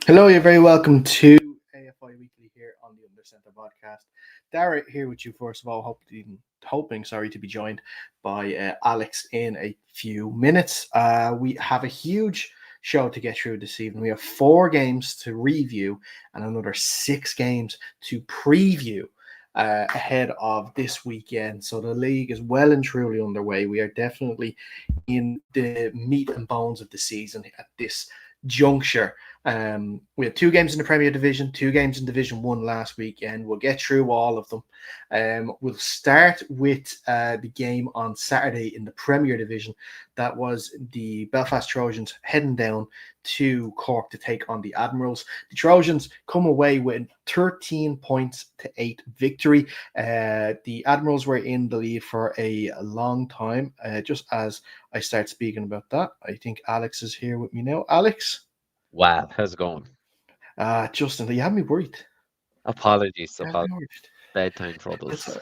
Hello, you're very welcome to AFI Weekly here on the Under Centre podcast. Daragh here with you. First of all, hoping to be joined by Alex in a few minutes. We have a huge show to get through this evening. We have 4 games to review and another 6 games to preview ahead of this weekend. So the league is well and truly underway. We are definitely in the meat and bones of the season at this juncture. We had 2 games in the Premier Division, 2 games in Division 1 last weekend. We'll get through all of them. We'll start with the game on Saturday in the Premier Division. That was the Belfast Trojans heading down to Cork to take on the Admirals. The Trojans come away with 13 points to 8 victory. The Admirals were in the lead for a long time. Just as I start speaking about that, I think Alex is here with me now. Alex? Wow, how's it going? Justin, you have me worried. Apologies, You have me apologies. worried. Bedtime It's, troubles.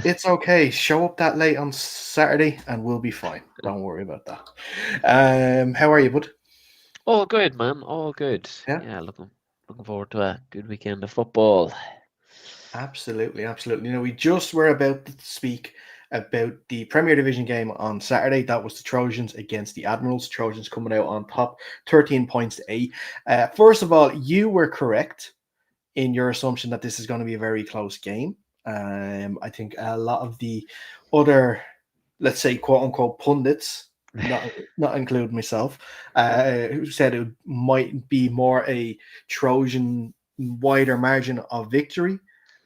it's okay. Show up that late on Saturday and we'll be fine. Don't worry about that. How are you, bud? All good, man. All good. Yeah, Yeah, looking forward to a good weekend of football. absolutely, absolutely. We just were about to speak about the Premier Division game on Saturday. That was the Trojans against the Admirals. Trojans coming out on top, 13 points to 8. First of all, you were correct in your assumption that this is going to be a very close game. I think a lot of the other, let's say, quote unquote pundits, not include myself, who said it might be more a Trojan wider margin of victory.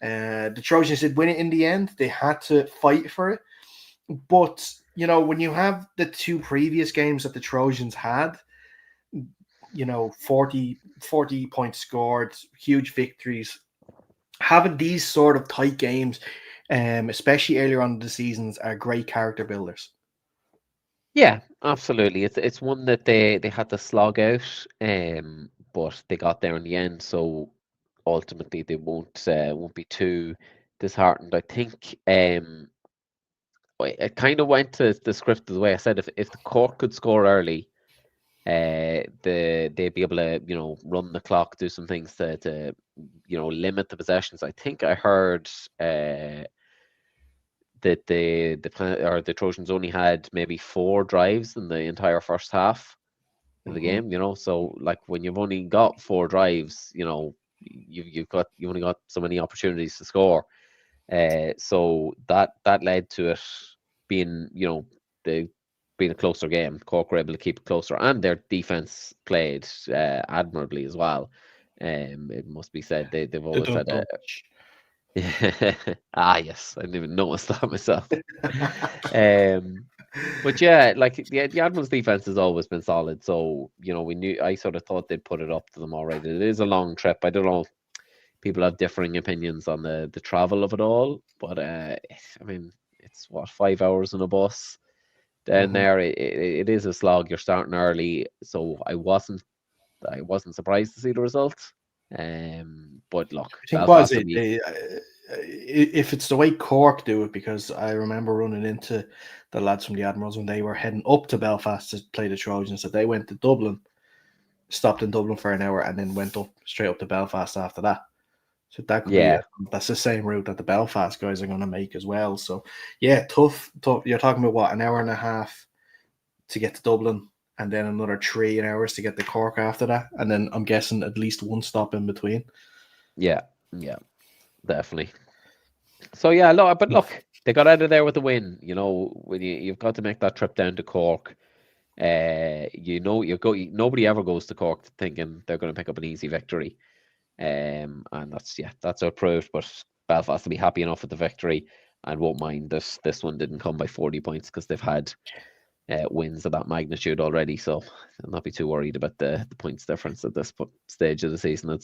The Trojans did win it in the end. They had to fight for it. But, when you have the 2 previous games that the Trojans had, 40 points scored, huge victories, having these sort of tight games, especially earlier on in the seasons, are great character builders. Yeah, absolutely. It's one that they had to slog out, but they got there in the end. So ultimately, they won't be too disheartened. I think it kind of went to the script of the way I said. If the Cork could score early, they'd be able to run the clock, do some things to limit the possessions. I think I heard that the Trojans only had maybe 4 drives in the entire first half of the Mm-hmm. game. So like when you've only got 4 drives, you've only got so many opportunities to score. So that led to it being the being a closer game. Cork were able to keep it closer, and their defense played admirably as well. It must be said they've The always Dun had a Dunwich. yes, I didn't even notice that myself. Um, but yeah, like the Admirals' defense has always been solid. So I sort of thought they'd put it up to them already. It is a long trip. I don't know. People have differing opinions on the travel of it all, but I mean, it's what 5 hours on a bus down Mm-hmm. there. It is a slog. You're starting early, so I wasn't surprised to see the result. But look, I think was Belfast will it be if it's the way Cork do it, because I remember running into the lads from the Admirals when they were heading up to Belfast to play the Trojans, that they went to Dublin, stopped in Dublin for an hour, and then went up straight up to Belfast after that. So that could be yeah, that's the same route that the Belfast guys are going to make as well. So yeah, tough, tough. You're talking about what, an hour and a half to get to Dublin, and then another 3 hours to get to Cork after that, and then I'm guessing at least one stop in between. yeah, yeah, definitely. So yeah, look, but look, they got out of there with a win. When you've got to make that trip down to Cork. Nobody ever goes to Cork thinking they're going to pick up an easy victory. And that's approved. But Belfast will be happy enough with the victory and won't mind this one didn't come by 40 points because they've had wins of that magnitude already. So I'll not be too worried about the points difference at this stage of the season.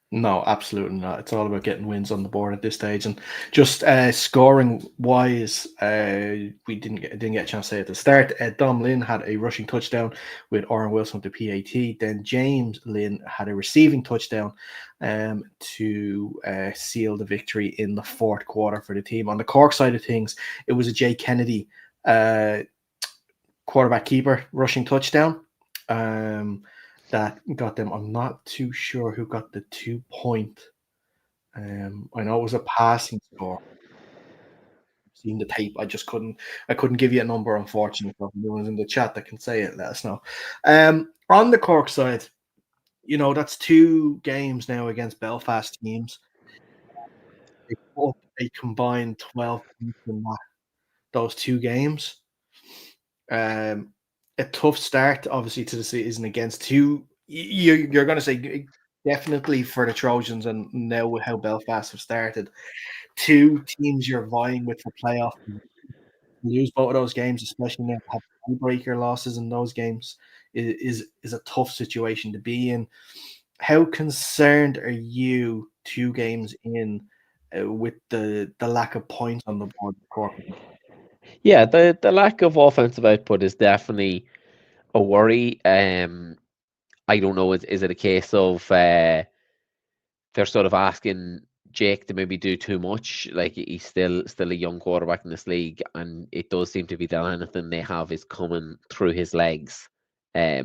No, absolutely not. It's all about getting wins on the board at this stage, and just scoring wise, we didn't get a chance to say at the start. Dom Lynn had a rushing touchdown with Oren Wilson with the PAT. Then James Lynn had a receiving touchdown to seal the victory in the fourth quarter for the team. On the Cork side of things, it was a Jay Kennedy uh, quarterback keeper rushing touchdown. Um, that got them. I'm not too sure who got the 2 point. I know it was a passing score. Seen the tape. I couldn't give you a number, unfortunately. If anyone's in the chat that can say it, let us know. On the Cork side, that's 2 games now against Belfast teams. They put up a combined 12 points in those 2 games. A tough start, obviously, to the season against two. You're going to say definitely for the Trojans, and now with how Belfast have started, 2 teams you're vying with for playoff. Lose both of those games, especially now have tiebreaker losses in those games, is a tough situation to be in. How concerned are you 2 games in with the lack of points on the board? Cork? Yeah, the lack of offensive output is definitely a worry. I don't know, is it a case of they're sort of asking Jake to maybe do too much? Like he's still a young quarterback in this league, and it does seem to be that anything they have is coming through his legs,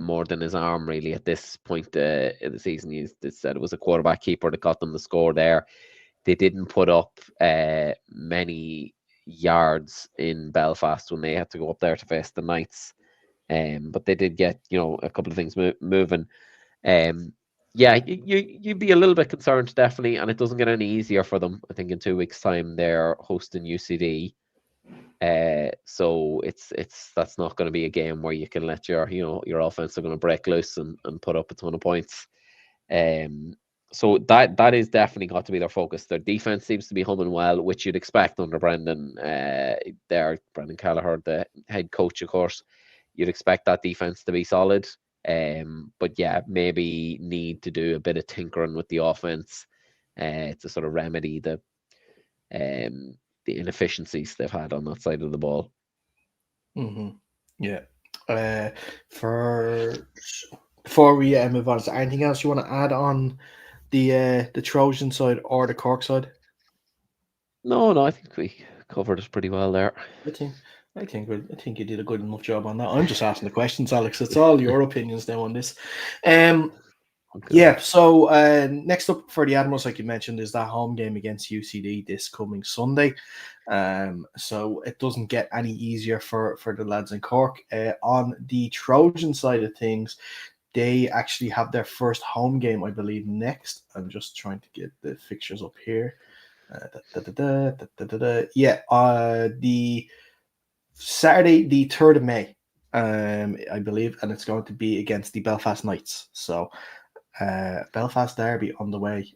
more than his arm. Really, at this point in the season, they said it was a quarterback keeper that got them the score there. They didn't put up many yards in Belfast when they had to go up there to face the Knights. But they did get a couple of things moving. Yeah, you'd be a little bit concerned, definitely, and it doesn't get any easier for them. I think in 2 weeks' time they're hosting UCD, so that's not going to be a game where you can let your offense are going to break loose and put up a ton of points. So that is definitely got to be their focus. Their defense seems to be humming well, which you'd expect under Brendan. Brendan Kelleher, the head coach, of course. You'd expect that defense to be solid. But yeah, maybe need to do a bit of tinkering with the offense to sort of remedy the inefficiencies they've had on that side of the ball. Mm-hmm. Yeah. For Before we move on, is there anything else you want to add on the Trojan side or the Cork side? No, I think we covered it pretty well there. I think I think you did a good enough job on that. I'm just asking the questions, Alex. It's all your opinions now on this. Okay. Yeah. So next up for the Admirals, like you mentioned, is that home game against UCD this coming Sunday. So it doesn't get any easier for the lads in Cork. On the Trojan side of things, they actually have their first home game, I believe, next. I'm just trying to get the fixtures up here. Yeah, the Saturday, the 3rd of May, I believe, and it's going to be against the Belfast Knights. So, Belfast Derby on the way.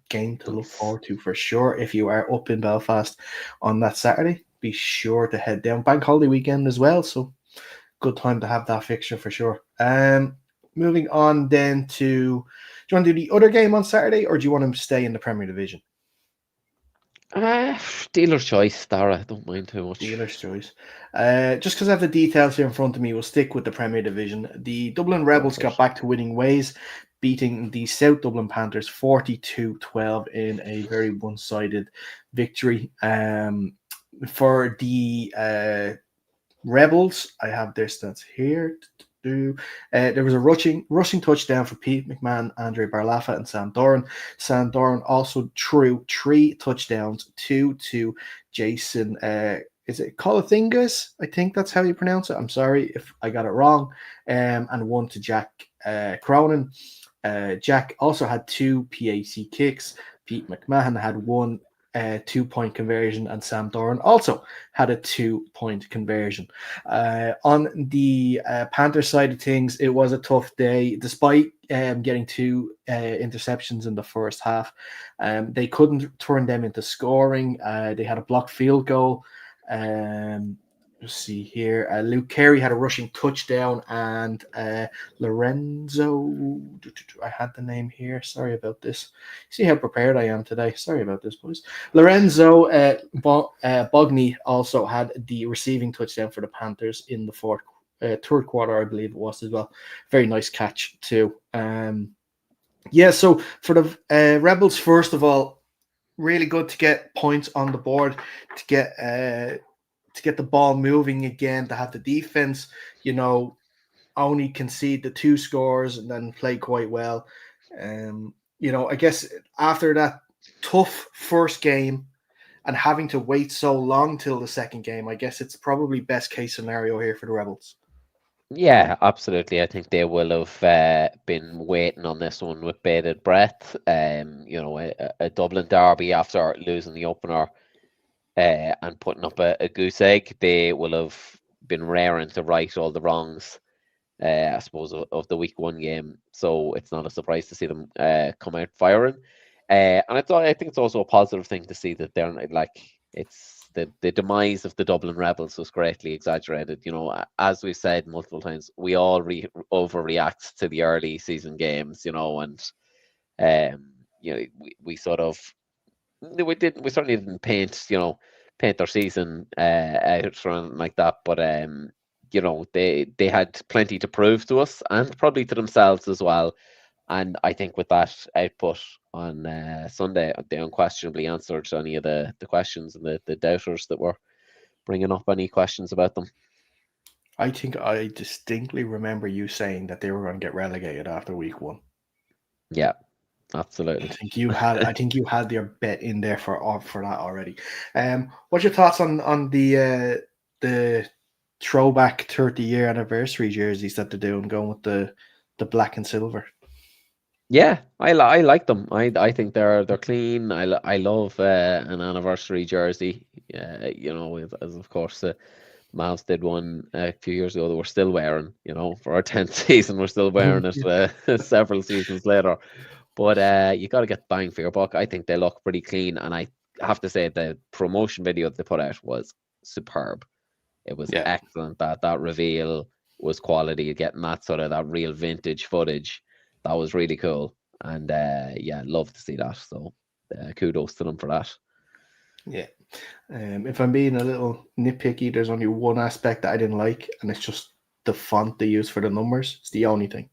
Game to look forward to for sure. If you are up in Belfast on that Saturday, be sure to head down. Bank holiday weekend as well, so good time to have that fixture for sure. Moving on then to, do you want to do the other game on Saturday, or do you want to stay in the Premier Division? Dealer's choice, Daragh. Don't mind too much. Dealer's choice. Just because I have the details here in front of me, we'll stick with the Premier Division. The Dublin Rebels got back to winning ways, beating the South Dublin Panthers 42-12 in a very one-sided victory. For the Rebels, I have their stats here. There was a rushing touchdown for Pete McMahon, Andre Barlafa, and Sam Doran. Sam Doran also threw 3 touchdowns, 2 to Jason. Is it Colathingas? I think that's how you pronounce it. I'm sorry if I got it wrong. And 1 to Jack Cronin. Jack also had 2 PAC kicks. Pete McMahon had 1 2-point conversion, and Sam Doran also had a 2-point conversion. On the Panther side of things, it was a tough day. Despite getting 2 interceptions in the first half, they couldn't turn them into scoring. They had a blocked field goal. Let's see here. Luke Carey had a rushing touchdown, and Lorenzo. I had the name here. Sorry about this. See how prepared I am today. Sorry about this, boys. Lorenzo Bogney also had the receiving touchdown for the Panthers in the third quarter, I believe it was as well. Very nice catch too. Yeah. So for the Rebels, first of all, really good to get points on the board, to get the ball moving again, to have the defense, only concede the 2 scores and then play quite well. I guess after that tough first game and having to wait so long till the second game, I guess it's probably best case scenario here for the Rebels. Yeah, absolutely. I think they will have been waiting on this one with bated breath. A Dublin Derby after losing the opener and putting up a goose egg, they will have been raring to right all the wrongs, I suppose, of the week one game. So it's not a surprise to see them come out firing. And I think it's also a positive thing to see that they're like it's the demise of the Dublin Rebels was greatly exaggerated. As we've said multiple times, we all overreact to the early season games. And we sort of we certainly didn't paint their season out or anything like that, but they had plenty to prove to us and probably to themselves as well. And I think with that output on Sunday, they unquestionably answered any of the questions and the doubters that were bringing up any questions about them. I think I distinctly remember you saying that they were going to get relegated after week one. Yeah, absolutely. I think you had your bet in there for that already. What's your thoughts on the throwback 30-year anniversary jerseys that they're doing, going with the black and silver? Yeah, I like them. I think they're clean. I love an anniversary jersey. As of course Mavs did one a few years ago that we're still wearing. For our 10th season, we're still wearing it several seasons later. But you got to get bang for your buck. I think they look pretty clean, and I have to say the promotion video they put out was superb. It was excellent. That reveal was quality. Getting that real vintage footage, that was really cool. And love to see that. So kudos to them for that. Yeah. If I'm being a little nitpicky, there's only one aspect that I didn't like, and it's just the font they use for the numbers. It's the only thing.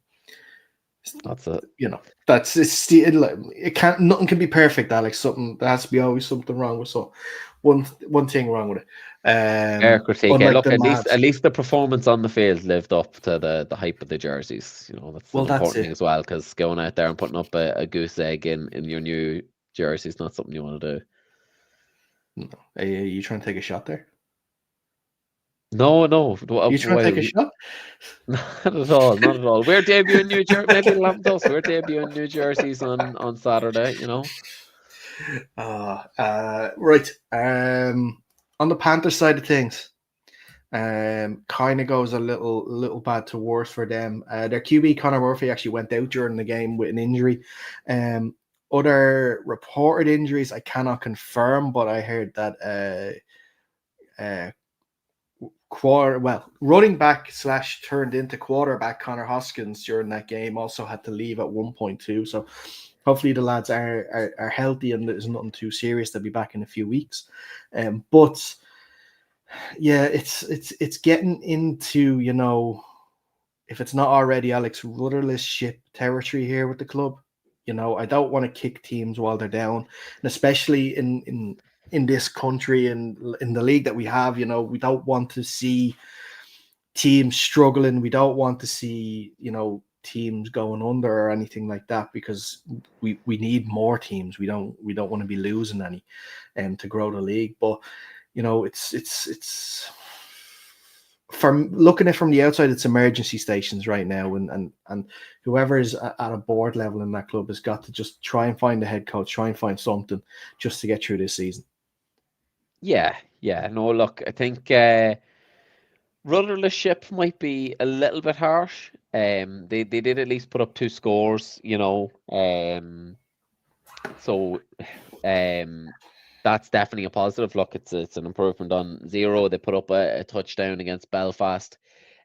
That's it. It can't. Nothing can be perfect, Alex. There has to be always something wrong with one thing wrong with it. Fair critique. Look, at least the performance on the field lived up to the hype of the jerseys. That's an important thing as well, because going out there and putting up a goose egg in your new jersey is not something you want to do. No. Are you trying to take a shot there? No. You trying to take a shot? Not at all. Not at all. We're debuting New Jersey. Maybe it'll happen to us. We're debuting New Jerseys on Saturday. Right. On the Panthers side of things, kind of goes a little bad to worse for them. Their QB Connor Murphy actually went out during the game with an injury. Other reported injuries I cannot confirm, but I heard that running back / turned into quarterback Connor Hoskins during that game also had to leave at one point too. So hopefully the lads are healthy and there's nothing too serious. They'll be back in a few weeks. But yeah, it's getting into, if it's not already, Alex, rudderless ship territory here with the club. I don't want to kick teams while they're down, and especially in this country and in the league that we have. We don't want to see teams struggling. We don't want to see teams going under or anything like that, because we need more teams. We don't want to be losing any to grow the league. But it's from looking at it from the outside, it's emergency stations right now, and whoever is at a board level in that club has got to just try and find a head coach, try and find something just to get through this season. Yeah. No, look, I think rudderless ship might be a little bit harsh. They did at least put up 2 scores, so that's definitely a positive. Look, it's an improvement on 0. They put up a touchdown against Belfast.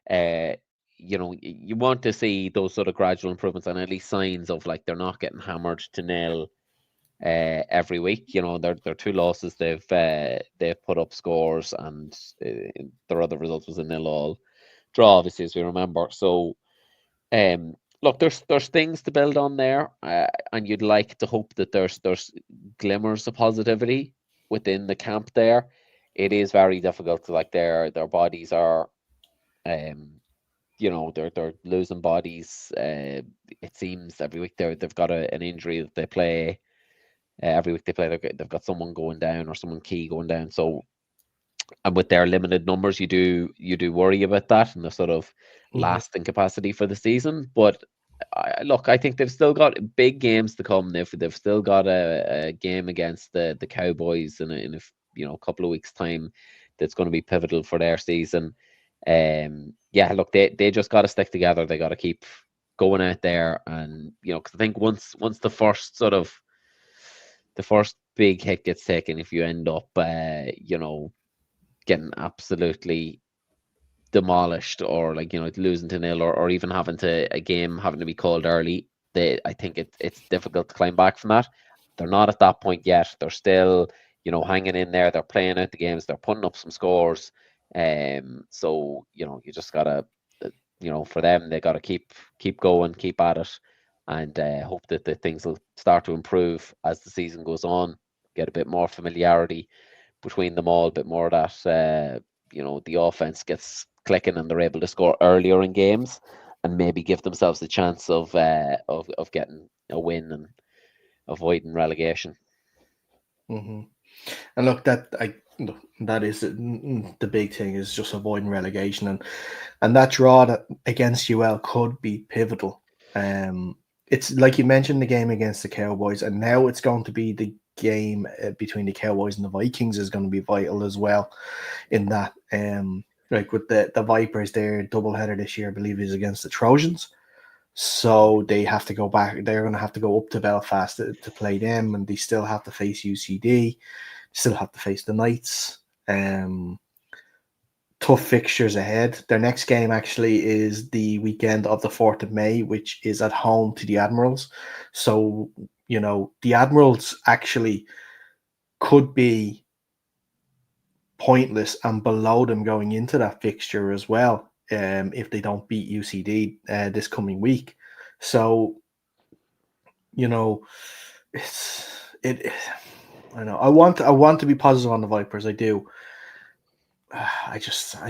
You want to see those sort of gradual improvements and at least signs of like they're not getting hammered to nil every week. Their 2 losses, they've put up scores, and their other result was a 0-0 draw, obviously, as we remember. So look, there's things to build on there, and you'd like to hope that there's glimmers of positivity within the camp there. It is very difficult to, like, their bodies are they're losing bodies. It seems every week they've got an injury that they play. Every week they play, they've got someone going down or someone key going down. So, and with their limited numbers, you do worry about that and the sort of Mm-hmm. lasting capacity for the season. But look, I think they've still got big games to come. They've still got a game against the Cowboys in a couple of weeks' time. That's going to be pivotal for their season. Yeah, look, they just got to stick together. They got to keep going out there, and because I think once the first big hit gets taken, if you end up getting absolutely demolished, or losing to nil, or even having to a game having to be called early, I think it's difficult to climb back from that. They're not at that point yet. They're still hanging in there. They're playing out the games. They're putting up some scores. So you just gotta for them, they gotta keep going, keep at it, and hope that the things will start to improve as the season goes on. Get a bit more familiarity between them all, a bit more of that the offense gets clicking and they're able to score earlier in games, and maybe give themselves a chance of getting a win and avoiding relegation. Mm-hmm. And look, that is the big thing, is just avoiding relegation, and that draw against UL could be pivotal. It's like you mentioned, the game against the Cowboys, and now it's going to be the game between the Cowboys and the Vikings is going to be vital as well. In that, like with the Vipers, their doubleheader this year, I believe, is against the Trojans. So they have to go back. They're going to have to go up to Belfast to play them, and they still have to face UCD. Still have to face the Knights. Tough fixtures ahead. Their next game actually is the weekend of the 4th of May, which is at home to the Admirals. So, the Admirals actually could be pointless and below them going into that fixture as well, if they don't beat UCD this coming week. So, it's it. I know. I want to be positive on the Vipers. I do. I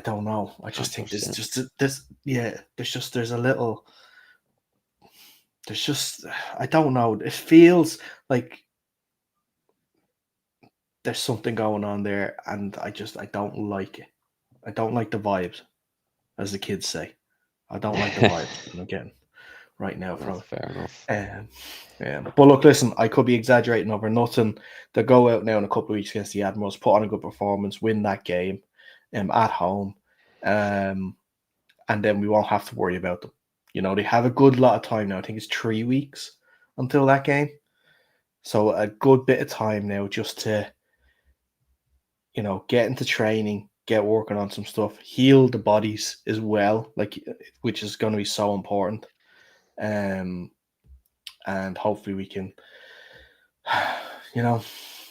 don't know. I just think Panthers, there's yeah. just this. Yeah, there's a little. There's just, I don't know. It feels like there's something going on there, and I don't like it. I don't like the vibes, as the kids say. I don't like the vibes that I'm getting right now That's from fair enough. it. But look, listen, I could be exaggerating over nothing. They go out now in a couple of weeks against the Admirals, put on a good performance, win that game, at home, and then we won't have to worry about them. They have a good lot of time now. I think it's 3 weeks until that game, so a good bit of time now just to get into training, get working on some stuff, heal the bodies as well, like, which is going to be so important. Um, and hopefully we can, you know,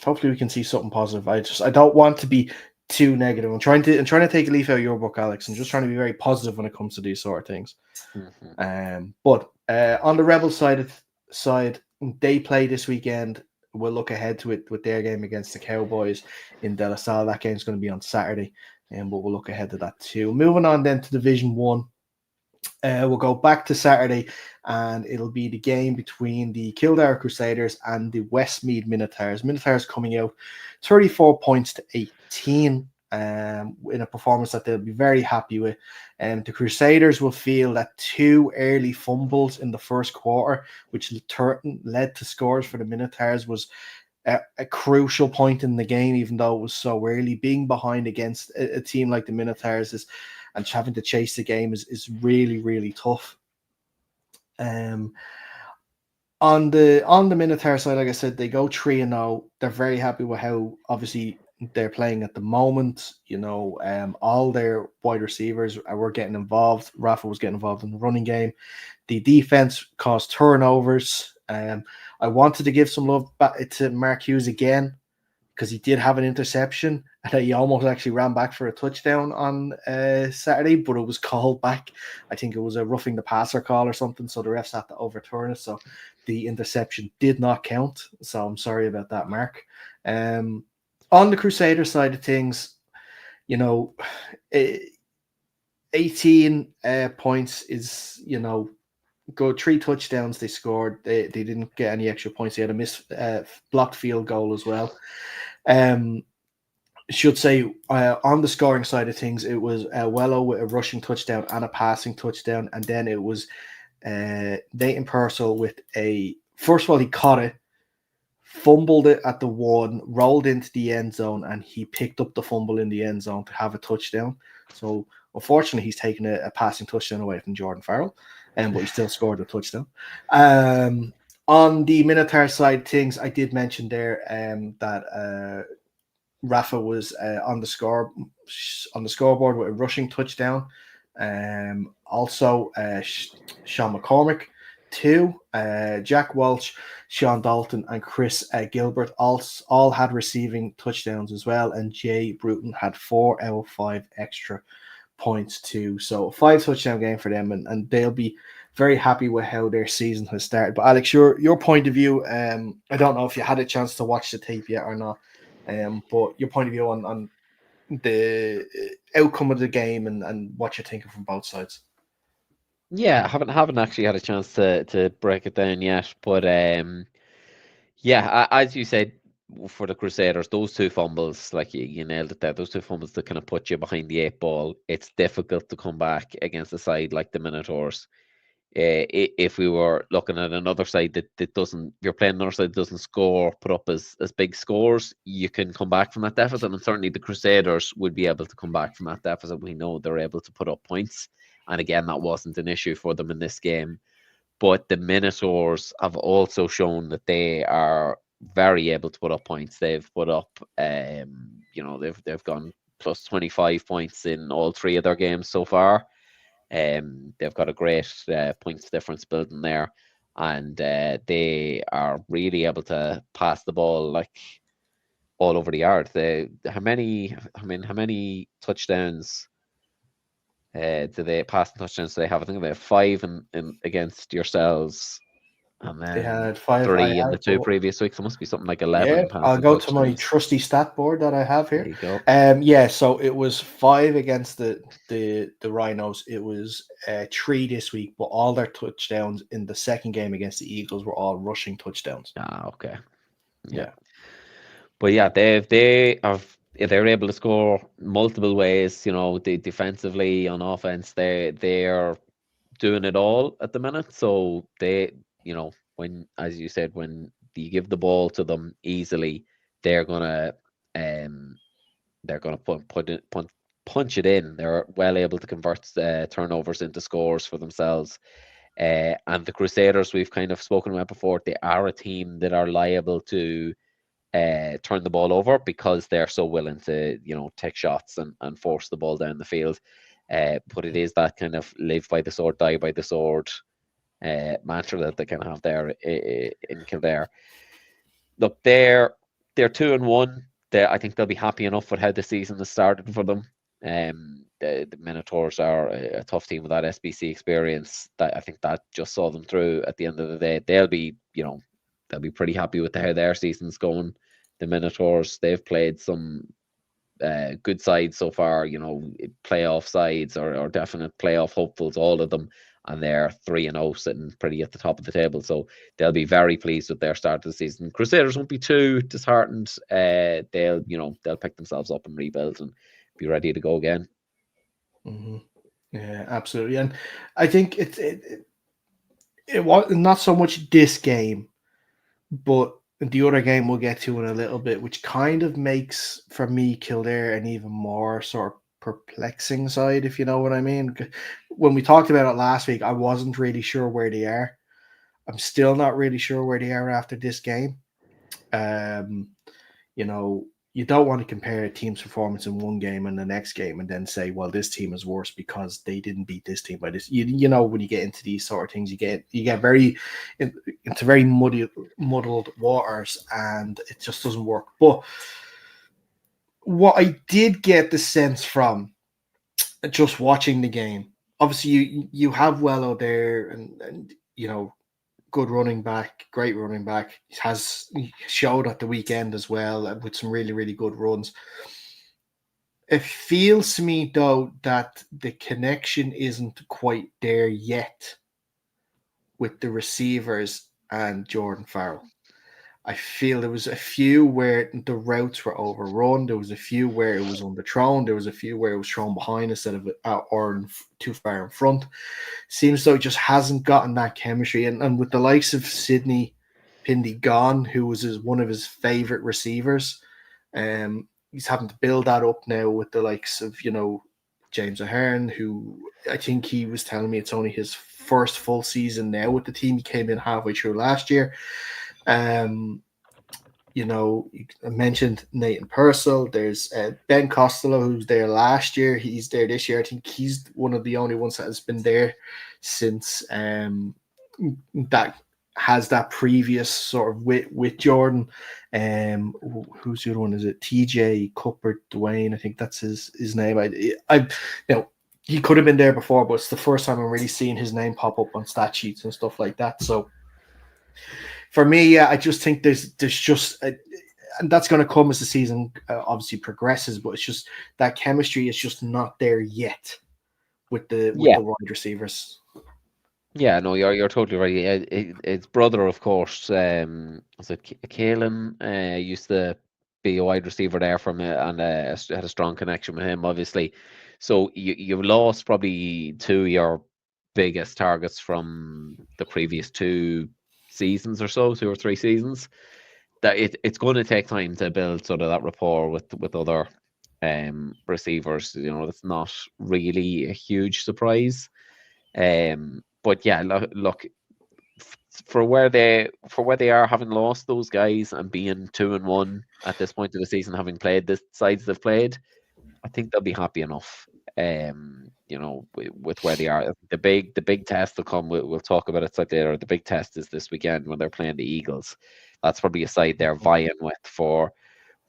hopefully we can see something positive. I don't want to be too negative. I'm trying to take a leaf out of your book, Alex. I'm just trying to be very positive when it comes to these sort of things. Hmm. But on the Rebels side, they play this weekend. We'll look ahead to it with their game against the Cowboys in De La Salle. That game's going to be on Saturday, but we'll look ahead to that too. Moving on then to Division 1. We'll go back to Saturday, and it'll be the game between the Kildare Crusaders and the Westmeath Minotaurs. Minotaurs coming out 34 points to 18, in a performance that they'll be very happy with. The Crusaders will feel that 2 early fumbles in the first quarter, which led to scores for the Minotaurs, was a crucial point in the game, even though it was so early. Being behind against a team like the Minotaurs and having to chase the game is really, really tough. Um, on the Minotaur side, like I said, they go 3-0. They're very happy with how obviously they're playing at the moment. All their wide receivers were getting involved. Rafa was getting involved in the running game. The defense caused turnovers. I wanted to give some love back to Mark Hughes again, because he did have an interception and he almost actually ran back for a touchdown on Saturday, but it was called back. I think it was a roughing the passer call or something, so the refs had to overturn it. So the interception did not count. So I'm sorry about that, Mark. On the Crusader side of things, it, 18 points is, good. 3 touchdowns they scored. They didn't get any extra points. They had a missed blocked field goal as well. Should say on the scoring side of things, it was Wello with a rushing touchdown and a passing touchdown, and then it was Nathan Purcell with first of all, he caught it, fumbled it at the 1, rolled into the end zone, and he picked up the fumble in the end zone to have a touchdown. So unfortunately, he's taken a passing touchdown away from Jordan Farrell, but he still scored a touchdown. On the Minotaur side of things, I did mention there that Rafa was on the scoreboard with a rushing touchdown. Also, Sean McCormick, 2. Jack Walsh, Sean Dalton, and Chris Gilbert all had receiving touchdowns as well. And Jay Bruton had 4 out of 5 extra points too. So a 5 touchdown game for them, and they'll be very happy with how their season has started. But Alex, your point of view, I don't know if you had a chance to watch the tape yet or not, but your point of view on the outcome of the game and what you're thinking from both sides. Yeah, I haven't actually had a chance to break it down yet, but as you said, for the Crusaders, those 2 fumbles, like you nailed it there, those 2 fumbles that kind of put you behind the 8 ball. It's difficult to come back against a side like the Minotaurs. If we were looking at another side that doesn't, you're playing another side that doesn't score, put up as big scores, you can come back from that deficit, and certainly the Crusaders would be able to come back from that deficit. We know they're able to put up points, and again, that wasn't an issue for them in this game. But the Minotaurs have also shown that they are very able to put up points. They've put up, they've gone plus 25 points in all 3 of their games so far. They've got a great points difference building there, and they are really able to pass the ball like all over the yard. How many touchdowns do they pass touchdowns do they have? I think they have 5 in against yourselves, and They then had 5. 3 in the 2 previous weeks. It must be something like 11 Yeah, I'll passing go to my touchdowns. trusty stat board that I have There here. you go. So it was 5 against the Rhinos. It was 3 this week, but all their touchdowns in the second game against the Eagles were all rushing touchdowns. Okay. Yeah. But yeah, they're able to score multiple ways. They defensively, on offense, they're doing it all at the minute. So when, as you said, when you give the ball to them easily, they're gonna punch it in. They're well able to convert turnovers into scores for themselves. And the Crusaders, we've kind of spoken about before, they are a team that are liable to turn the ball over because they're so willing to, take shots and force the ball down the field. But it is that kind of live by the sword, die by the sword mantra that they kind of have there in Kildare. Look, they're 2-1. I think they'll be happy enough with how the season has started for them. The Minotaurs are a tough team with that SBC experience. That I think that just saw them through at the end of the day. They'll be pretty happy with how their season's going. The Minotaurs, they've played some good sides so far, playoff sides or definite playoff hopefuls, all of them, and they're 3-0, sitting pretty at the top of the table. So they'll be very pleased with their start of the season. Crusaders won't be too disheartened. They'll pick themselves up and rebuild and be ready to go again. Mm-hmm. Yeah, absolutely. And I think it was not so much this game, but the other game we'll get to in a little bit, which kind of makes, for me, Kildare an even more sort of perplexing side, if you know what I mean. When we talked about it last week, I wasn't really sure where they are. I'm still not really sure where they are after this game. You don't want to compare a team's performance in one game and the next game and then say, well, this team is worse because they didn't beat this team by this. When you get into these sort of things, you get very into very muddled waters, and it just doesn't work. But what I did get the sense from just watching the game, obviously you have Wello there, and good running back, great running back. He showed at the weekend as well with some really, really good runs. It feels to me though that the connection isn't quite there yet with the receivers and Jordan Farrell. I feel there was a few where the routes were overrun. There was a few where it was underthrown. There was a few where it was thrown behind instead of too far in front. Seems though it just hasn't gotten that chemistry. And with the likes of Sydney Pindy gone, who was one of his favorite receivers, he's having to build that up now with the likes of James Ahern, who I think he was telling me it's only his first full season now with the team. He came in halfway through last year. I mentioned Nathan Purcell. There's Ben Costello, who's there last year. He's there this year. I think he's one of the only ones that has been there since that has that previous sort of with Jordan. Who's the other one? Is it TJ Cuthbert Dwayne? I think that's his name. He could have been there before, but it's the first time I'm really seeing his name pop up on stat sheets and stuff like that. So for me, yeah, I just think there's just, and that's going to come as the season obviously progresses, but it's just that chemistry is just not there yet with the wide receivers. Yeah, no, you're totally right. It's brother, of course. Was it Kalen? Used to be a wide receiver there from and had a strong connection with him, obviously. So you've lost probably two of your biggest targets from the previous 2 seasons or so, 2 or 3 seasons. That it's going to take time to build sort of that rapport with other receivers. That's not really a huge surprise. But yeah, look, for where they are, having lost those guys and being 2-1 at this point of the season, having played the sides they've played, I think they'll be happy enough. With where they are, the big test will come. We'll talk about it later. The big test is this weekend when they're playing the Eagles. That's probably a side they're vying with for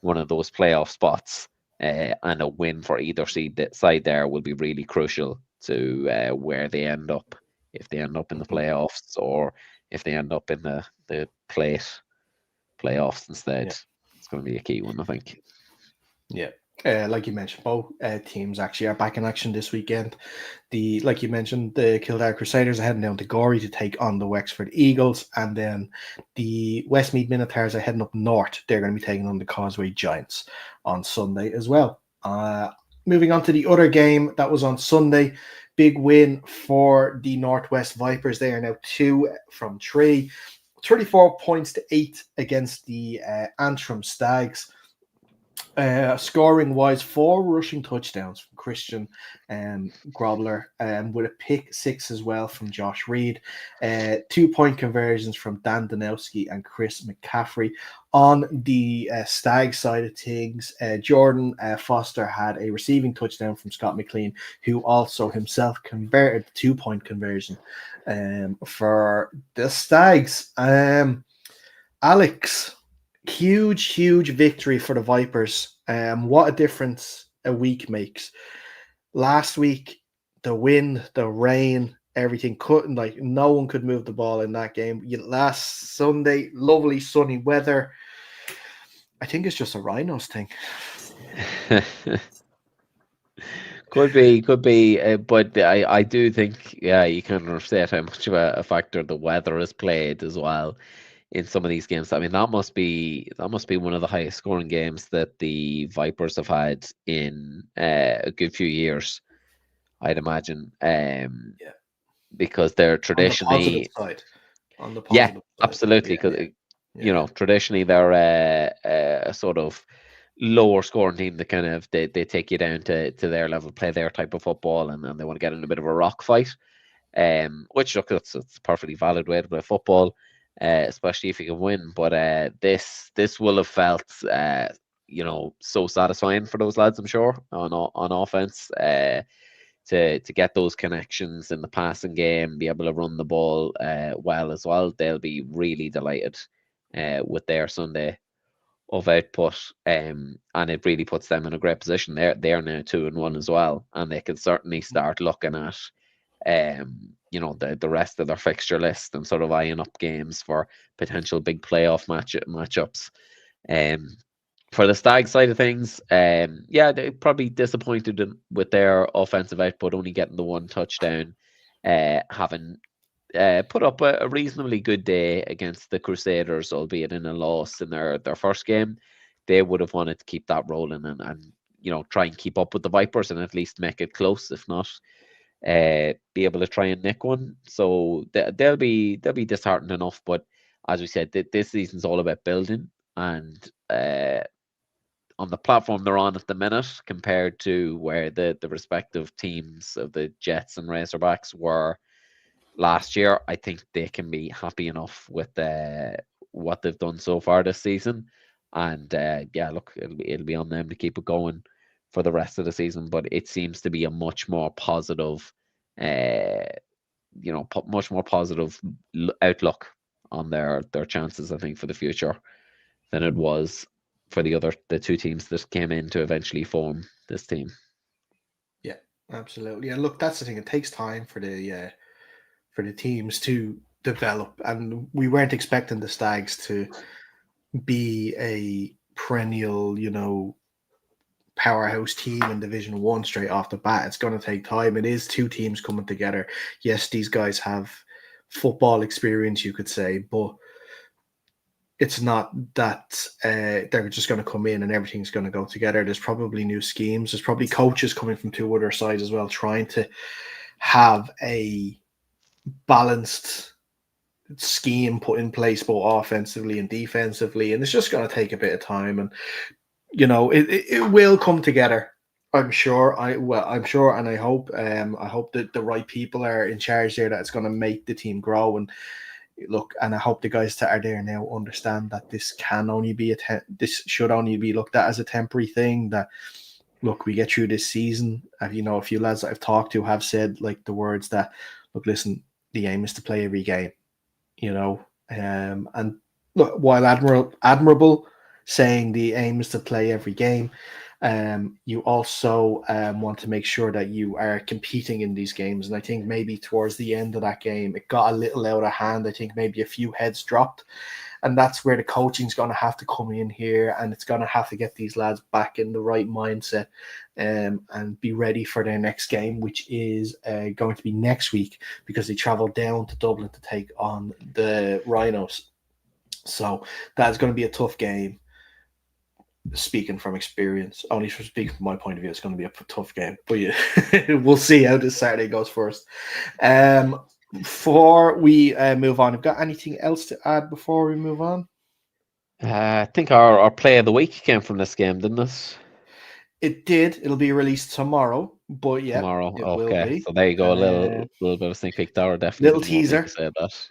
one of those playoff spots, and a win for either side there will be really crucial to where they end up. If they end up in the playoffs or if they end up in the playoffs instead, it's going to be a key one, I think. Yeah. Like you mentioned, both teams actually are back in action this weekend. Like you mentioned, the Kildare Crusaders are heading down to Gorey to take on the Wexford Eagles, and then the Westmeath Minotaurs are heading up north. They're going to be taking on the Causeway Giants on Sunday as well. Moving on to the other game that was on Sunday, big win for the Northwest Vipers. They are now 2 from 3, 34 points to 8 against the Antrim Stags. Scoring wise, 4 rushing touchdowns from Christian Grobler, with a pick 6 as well from Josh Reed. 2-point conversions from Dan Danowski and Chris McCaffrey. On the Stag side of things, Jordan Foster had a receiving touchdown from Scott McLean, who also himself converted 2-point conversion for the Stags. Alex, huge victory for the Vipers. What a difference a week makes. Last week, the wind, the rain, everything no one could move the ball in that game. Last Sunday, lovely sunny weather. I think it's just a Rhinos thing. Could be, but I do think, you can understand how much of a factor the weather has played as well in some of these games. I mean, that must be one of the highest scoring games that the Vipers have had in a good few years, I'd imagine. Because they're traditionally on the positive side. Absolutely, because traditionally they're a sort of lower scoring team that kind of they take you down to their level, play their type of football, and they want to get in a bit of a rock fight. Which look, it's a perfectly valid way to play football, especially if you can win. But this will have felt so satisfying for those lads, I'm sure, on offense. To get those connections in the passing game, be able to run the ball well as well. They'll be really delighted with their Sunday of output, and it really puts them in a great position. They're now 2-1 as well, and they can certainly start looking at the rest of their fixture list and sort of eyeing up games for potential big playoff matchups. For the Stag side of things, yeah, they're probably disappointed with their offensive output, only getting the one touchdown, having put up a reasonably good day against the Crusaders, albeit in a loss in their first game. They would have wanted to keep that rolling and try and keep up with the Vipers and at least make it close, if not be able to try and nick one. So they'll be disheartened enough. But as we said, this season's all about building, and on the platform they're on at the minute compared to where the respective teams of the Jets and Razorbacks were last year, I think they can be happy enough with what they've done so far this season. And yeah, look, it'll be on them to keep it going for the rest of the season. But it seems to be a much more positive, much more positive outlook on their chances, I think, for the future than it was for the two teams that came in to eventually form this team. Yeah, absolutely. And look, that's the thing. It takes time for the teams to develop, and we weren't expecting the Stags to be a perennial, powerhouse team in Division 1 straight off the bat. It's going to take time. It is two teams coming together. Yes, these guys have football experience, you could say, but it's not that they're just going to come in and everything's going to go together. There's probably new schemes. There's probably coaches coming from two other sides as well, trying to have a balanced scheme put in place both offensively and defensively, and it's just going to take a bit of time, and it will come together. I'm sure. I'm sure, and I hope that the right people are in charge there, that it's going to make the team grow. And look, and I hope the guys that are there now understand that this can only be this should only be looked at as a temporary thing. That look, we get through this season. A few lads that I've talked to have said like the words that, look, listen, the aim is to play every game, and look, while admirable saying the aim is to play every game, you also want to make sure that you are competing in these games. And I think maybe towards the end of that game, it got a little out of hand. I think maybe a few heads dropped. And that's where the coaching's going to have to come in here, and it's going to have to get these lads back in the right mindset and be ready for their next game, which is going to be next week, because they travel down to Dublin to take on the Rhinos. So that's going to be a tough game. Speaking from experience, only from speaking from my point of view, it's going to be a tough game. But yeah, we'll see how this Saturday goes first. Before we move on, have you got anything else to add before we move on? I think our play of the week came from this game, didn't it? It did. It'll be released tomorrow, but yeah, Tomorrow. it Okay, will be. so there you go. A little bit of a sneak peek. Dara definitely Little didn't want me teaser. to say that.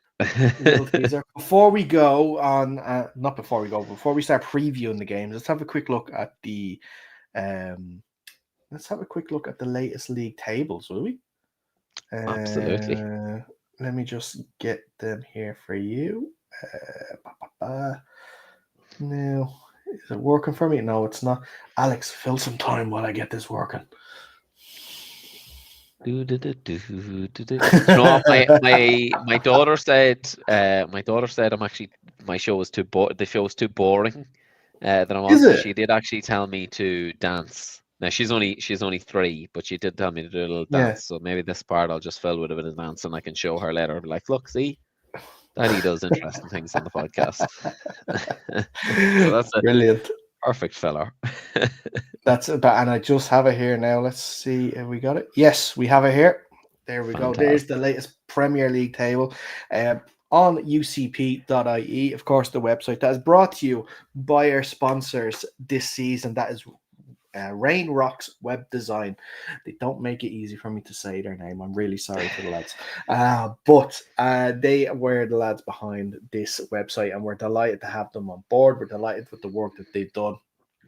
Little teaser. Before we go on, not before we go, before we start previewing the games, let's have a quick look at the latest league tables, will we? Absolutely. Let me just get them here for you. Now, is it working for me? No, it's not. Alex, fill some time while I get this working. You know what? My daughter said I'm actually the show was too boring that I'm on. Is So it? she did actually tell me to dance. Now she's only 3, but she did tell me to do a little dance. So maybe this part I'll just fill with a bit of dance, and I can show her later. Be like, look, see, Daddy does interesting things on the podcast. So that's Brilliant. Perfect filler. That's about, and I just have it here now. Let's see if we got it. Yes, we have it here. There we go. There's the latest Premier League table on ucp.ie. Of course, the website that is brought to you by our sponsors this season. That is Rain Rocks Web Design. They don't make it easy for me to say their name. I'm really sorry for the lads. But they were the lads behind this website, and we're delighted to have them on board. We're delighted with the work that they've done.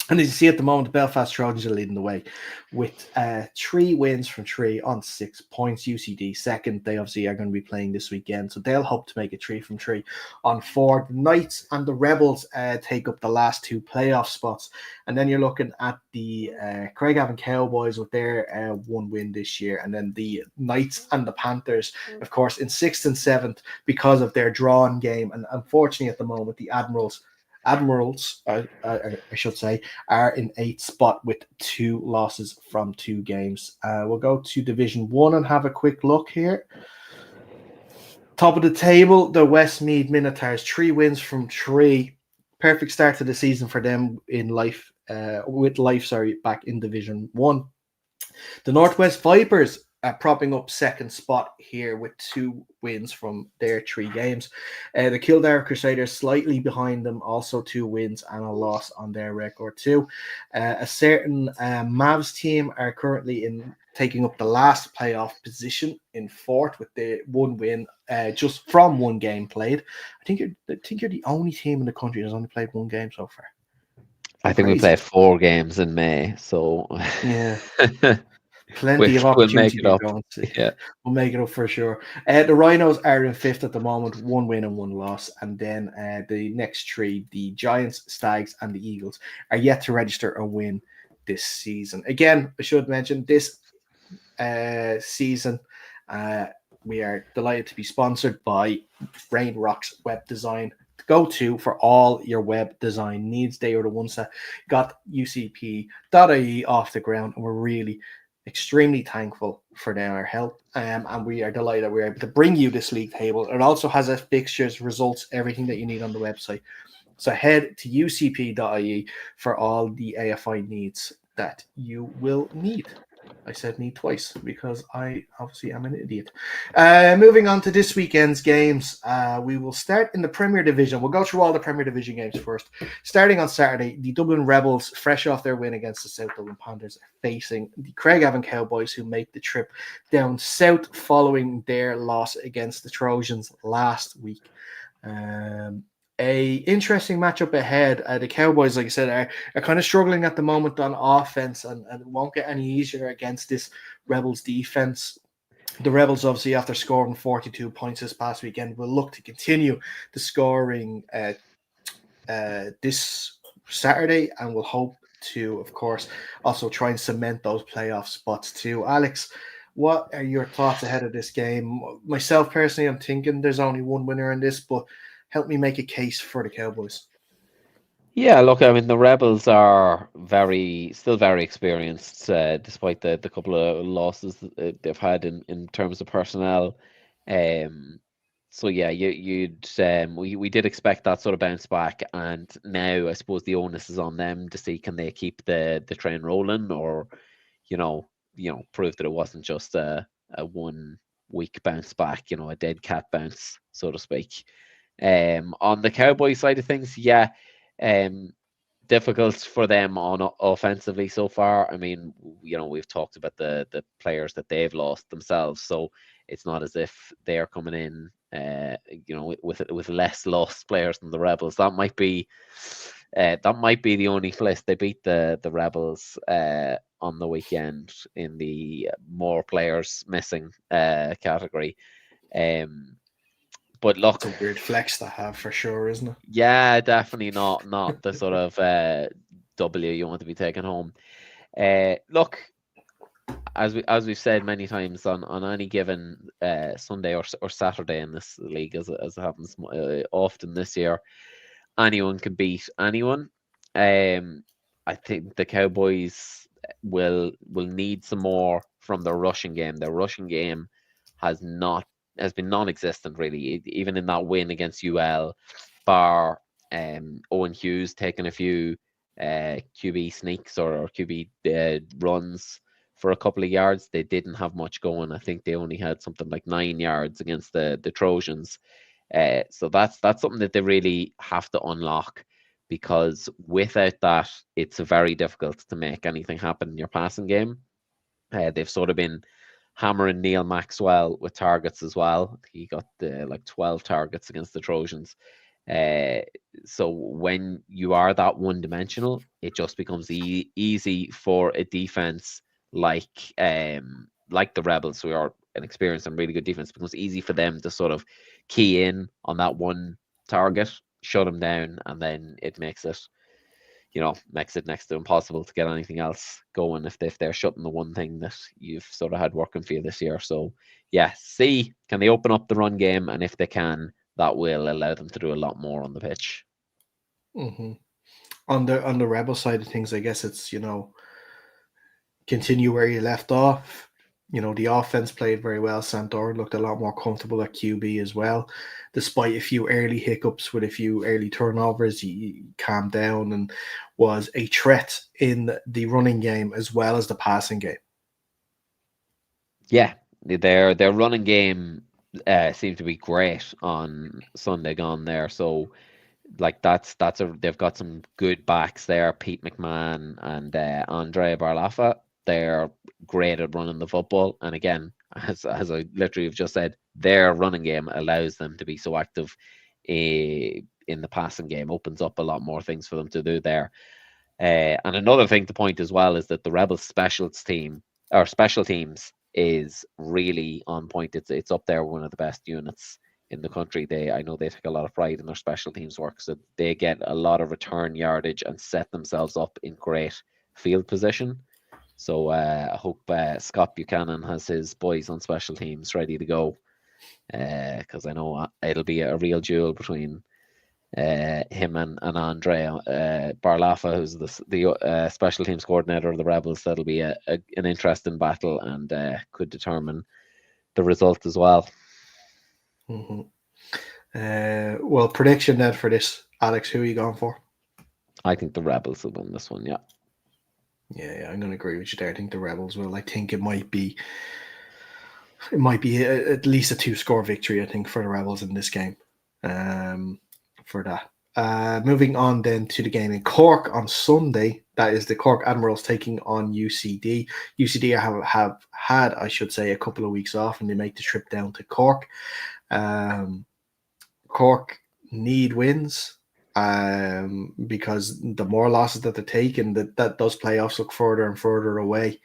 And as you see at the moment, the Belfast Trojans are leading the way with 3 wins from 3 on 6 points. UCD second. They obviously are going to be playing this weekend, so they'll hope to make it 3 from 3 on 4. The Knights and the Rebels take up the last 2 playoff spots. And then you're looking at the Craigavon Cowboys with their 1 win this year. And then the Knights and the Panthers, of course, in 6th and 7th because of their drawn game. And unfortunately at the moment, the Admirals Admirals, I should say, are in 8th spot with 2 losses from 2 games. We'll go to Division 1 and have a quick look here. Top of the table, the Westmeath Minotaurs, 3 wins from 3. Perfect start to the season for them in life, back in Division 1. The Northwest Vipers propping up 2nd spot here with 2 wins from their 3 games. The Kildare Crusaders slightly behind them, also 2 wins and a loss on their record too. A certain Mavs team are currently taking up the last playoff position in 4th with the 1 win just from 1 game played. I think you're the only team in the country that's only played 1 game so far. I think we played 4 games in May, so yeah. Plenty of we'll make opportunity it to up. go and see. Yeah. We'll make it up for sure. The Rhinos are in 5th at the moment, 1 win and 1 loss. And then the next 3, the Giants, Stags, and the Eagles, are yet to register a win this season. Again, I should mention this season, we are delighted to be sponsored by Brain Rocks Web Design. Go to for all your web design needs. They are the ones that got UCP.ie off the ground, and we're really extremely thankful for their help. And we are delighted that we're able to bring you this league table. It also has fixtures, results, everything that you need on the website. So head to UCP.ie for all the AFI needs that you will need. I said need twice because I obviously am an idiot. Moving on to this weekend's games, we will start in the Premier Division. We'll go through all the Premier Division games first. Starting on Saturday, the Dublin Rebels, fresh off their win against the South Dublin Panthers, are facing the Craigavon Cowboys, who make the trip down south following their loss against the Trojans last week. A interesting matchup ahead. The Cowboys, like I said, are kind of struggling at the moment on offense and won't get any easier against this Rebels defense. The Rebels, obviously, after scoring 42 points this past weekend, will look to continue the scoring this Saturday, and will hope to, of course, also try and cement those playoff spots too. Alex, what are your thoughts ahead of this game? Myself, personally, I'm thinking there's only 1 winner in this, but help me make a case for the Cowboys. Yeah, look, I mean, the Rebels are still very experienced, despite the couple of losses that they've had in terms of personnel. So yeah, we did expect that sort of bounce back, and now I suppose the onus is on them to see can they keep the train rolling, or prove that it wasn't just a 1 week bounce back, a dead cat bounce, so to speak. On the Cowboy side of things, yeah, difficult for them on offensively so far. I mean, we've talked about the players that they've lost themselves, so it's not as if they're coming in, with less lost players than the Rebels. That might be the only place they beat the Rebels on the weekend in the more players missing category. But look, it's a weird flex to have for sure, isn't it? Yeah, definitely not the sort of W you want to be taking home. Look, as we've said many times, on any given Sunday or Saturday in this league, as it happens often this year, anyone can beat anyone. I think the Cowboys will need some more from their rushing game. Their rushing game has been non-existent really, even in that win against UL, bar Owen Hughes taking a few QB sneaks or QB runs for a couple of yards. They didn't have much going. I think they only had something like 9 yards against the Trojans. So that's something that they really have to unlock, because without that, it's very difficult to make anything happen in your passing game. They've sort of been hammering Neil Maxwell with targets as well. He got 12 targets against the Trojans. So when you are that one-dimensional, it just becomes easy for a defense like the Rebels, who are an experienced and really good defense. It becomes easy for them to sort of key in on that one target, shut them down, and then it makes it next to impossible to get anything else going if they're shutting the one thing that you've sort of had working for you this year. So yeah, can they open up the run game, and if they can, that will allow them to do a lot more on the pitch. Hmm. On the Rebel side of things, I guess it's continue where you left off. The offense played very well. Santor looked a lot more comfortable at QB as well. Despite a few early hiccups with a few early turnovers, he calmed down and was a threat in the running game as well as the passing game. Yeah, their running game seemed to be great on Sunday gone there. So like they've got some good backs there. Pete McMahon and Andre Barlafa. They're great at running the football. And again, as I literally have just said, their running game allows them to be so active in the passing game, opens up a lot more things for them to do there. And another thing to point as well is that the Rebels special teams is really on point. It's up there, one of the best units in the country. I know they take a lot of pride in their special teams work, so they get a lot of return yardage and set themselves up in great field position. So I hope Scott Buchanan has his boys on special teams ready to go, because I know it'll be a real duel between him and Andre Barlafa, who's the special teams coordinator of the Rebels. That'll be an interesting battle and could determine the result as well. Mm-hmm. Well, prediction then for this, Alex, who are you going for? I think the Rebels will win this one. Yeah. Yeah, I'm going to agree with you there. I think the Rebels will. I think it might be at least a 2-score victory, I think, for the Rebels in this game. For that. Moving on then to the game in Cork on Sunday. That is the Cork Admirals taking on UCD. UCD have had, I should say, a couple of weeks off, and they make the trip down to Cork. Cork need wins because the more losses that they take, and that does playoffs look further and further away.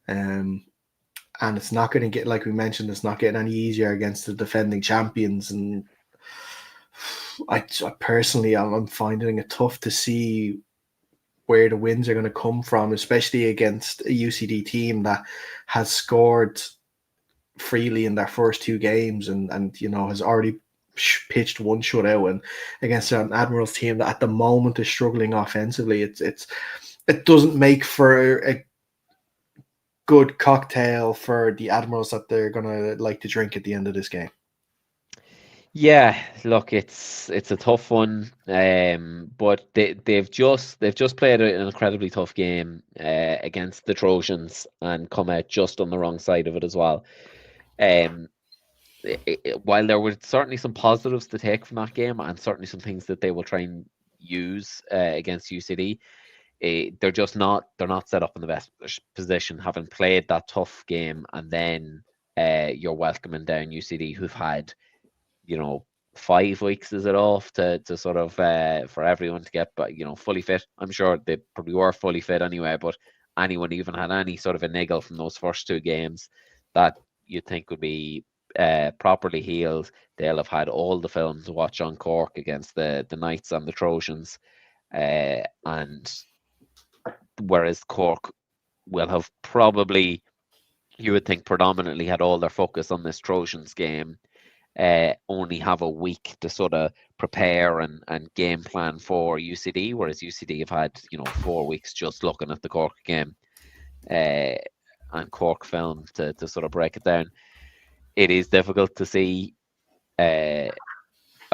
And it's not going to get, like we mentioned, it's not getting any easier against the defending champions. And I personally, I'm finding it tough to see where the wins are going to come from, especially against a UCD team that has scored freely in their first 2 games and has already pitched 1 shutout, and against an Admirals team that at the moment is struggling offensively. It doesn't make for a good cocktail for the Admirals that they're gonna like to drink at the end of this game. Yeah, look, it's a tough one, but they've just played an incredibly tough game against the Trojans and come out just on the wrong side of it as well. While there were certainly some positives to take from that game and certainly some things that they will try and use against UCD, they're not set up in the best position, having played that tough game, and then you're welcoming down UCD, who've had 5 weeks is it off to sort of for everyone to get fully fit. I'm sure they probably were fully fit anyway, but anyone even had any sort of a niggle from those first 2 games that you'd think would be properly healed, they'll have had all the film to watch on Cork against the Knights and the Trojans, and whereas Cork will have probably, you would think, predominantly had all their focus on this Trojans game, only have a week to sort of prepare and game plan for UCD, whereas UCD have had 4 weeks just looking at the Cork game and Cork film to sort of break it down. It is difficult to see a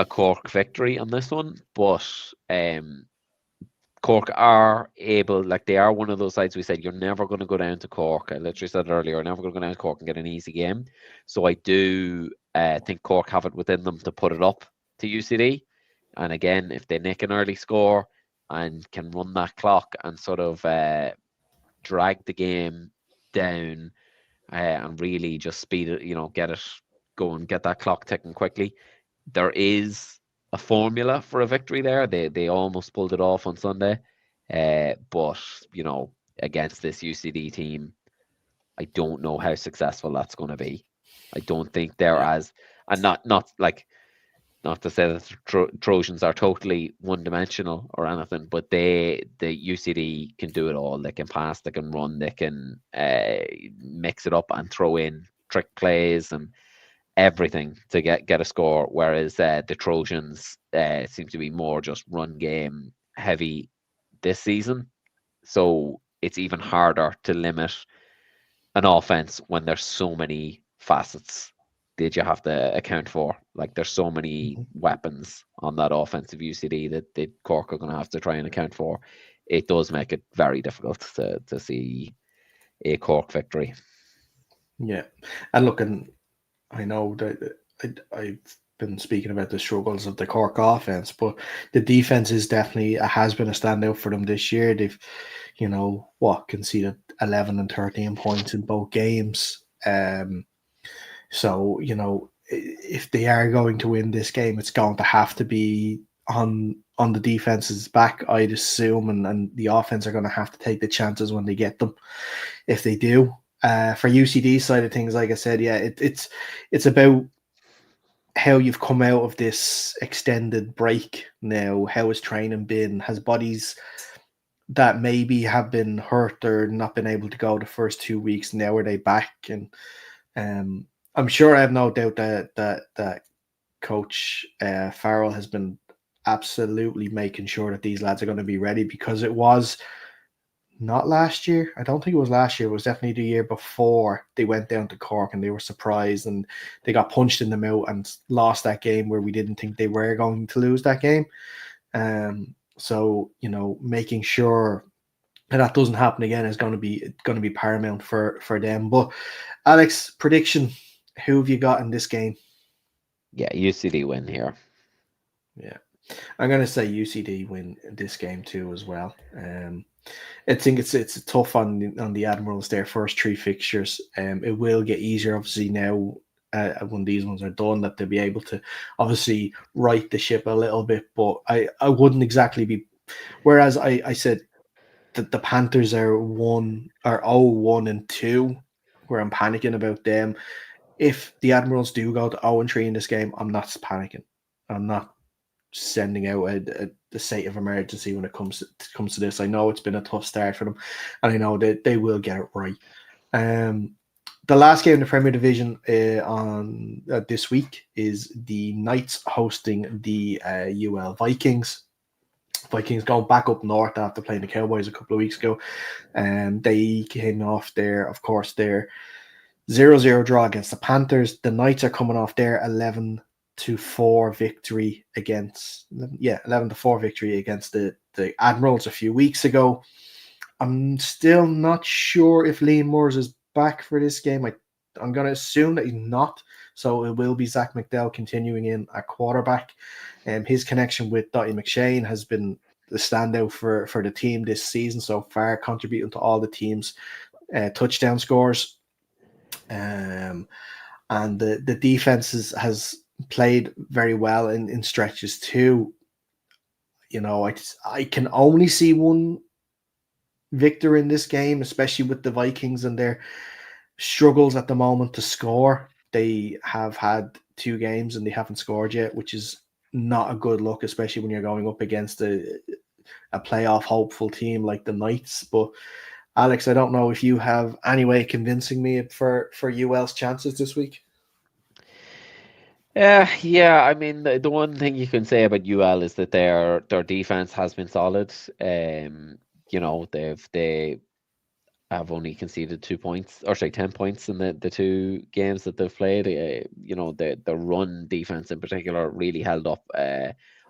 Cork victory on this one, but Cork are able, like they are one of those sides we said you're never going to go down to Cork. I literally said it earlier, you're never going to go down to Cork and get an easy game. So I do think Cork have it within them to put it up to UCD. And again, if they nick an early score and can run that clock and sort of drag the game down and really just speed it, get it going, get that clock ticking quickly, there is a formula for a victory there. They almost pulled it off on Sunday, but against this UCD team, I don't know how successful that's going to be. I don't think they're as, and not to say that the Trojans are totally one-dimensional or anything, but the UCD can do it all. They can pass, they can run, they can mix it up and throw in trick plays, and everything to get a score, whereas the Trojans seem to be more just run game heavy this season. So it's even harder to limit an offense when there's so many facets that you have to account for. Like there's so many weapons on that offensive UCD that Cork are going to have to try and account for. It does make it very difficult to see a Cork victory. Yeah, and look, and I know that I've been speaking about the struggles of the Cork offense, but the defense is definitely has been a standout for them this year. They've, conceded 11 and 13 points in both games. So if they are going to win this game, it's going to have to be on the defense's back, I'd assume, and the offense are going to have to take the chances when they get them. If they do, for UCD side of things, like I said, yeah, it's about how you've come out of this extended break now. How has training been? Has bodies that maybe have been hurt or not been able to go the first 2 weeks, now are they back? And I'm sure, I have no doubt that Coach Farrell has been absolutely making sure that these lads are going to be ready, because it was not last year. I don't think it was last year. It was definitely the year before they went down to Cork and they were surprised and they got punched in the mouth and lost that game where we didn't think they were going to lose that game. So making sure that doesn't happen again is going to be paramount for them. But Alex, prediction: who have you got in this game? Yeah, UCD win here. Yeah, I'm going to say UCD win this game too as well. I think it's tough on the Admirals, their first three fixtures. It will get easier obviously now when these ones are done, that they'll be able to obviously right the ship a little bit. But I wouldn't exactly be. Whereas I said that the Panthers are 0-1-2, where I'm panicking about them. If the Admirals do go to 0-3 in this game, I'm not panicking. I'm not sending out the state of emergency when it comes to this. I know it's been a tough start for them, and I know that they will get it right. The last game in the Premier Division on this week is the Knights hosting the UL Vikings. Vikings going back up north after playing the Cowboys a couple of weeks ago. They came off their 0-0 draw against the Panthers. The Knights are coming off their 11-4 victory against 11-4 victory against the Admirals a few weeks ago. I'm still not sure if Liam Moores is back for this game. I'm going to assume that he's not. So it will be Zach McDowell continuing in at quarterback. His connection with Dottie McShane has been the standout for the team this season so far, contributing to all the team's touchdown scores. And the defense has played very well in stretches too. I can only see one victor in this game, especially with the Vikings and their struggles at the moment to score. They have had 2 games and they haven't scored yet, which is not a good look, especially when you're going up against a playoff hopeful team like the Knights. But Alex, I don't know if you have any way of convincing me for UL's chances this week. Yeah. I mean, the one thing you can say about UL is that their defense has been solid. They have only conceded 2 points, or sorry, 10 points in the 2 games that they've played. The run defense in particular really held up.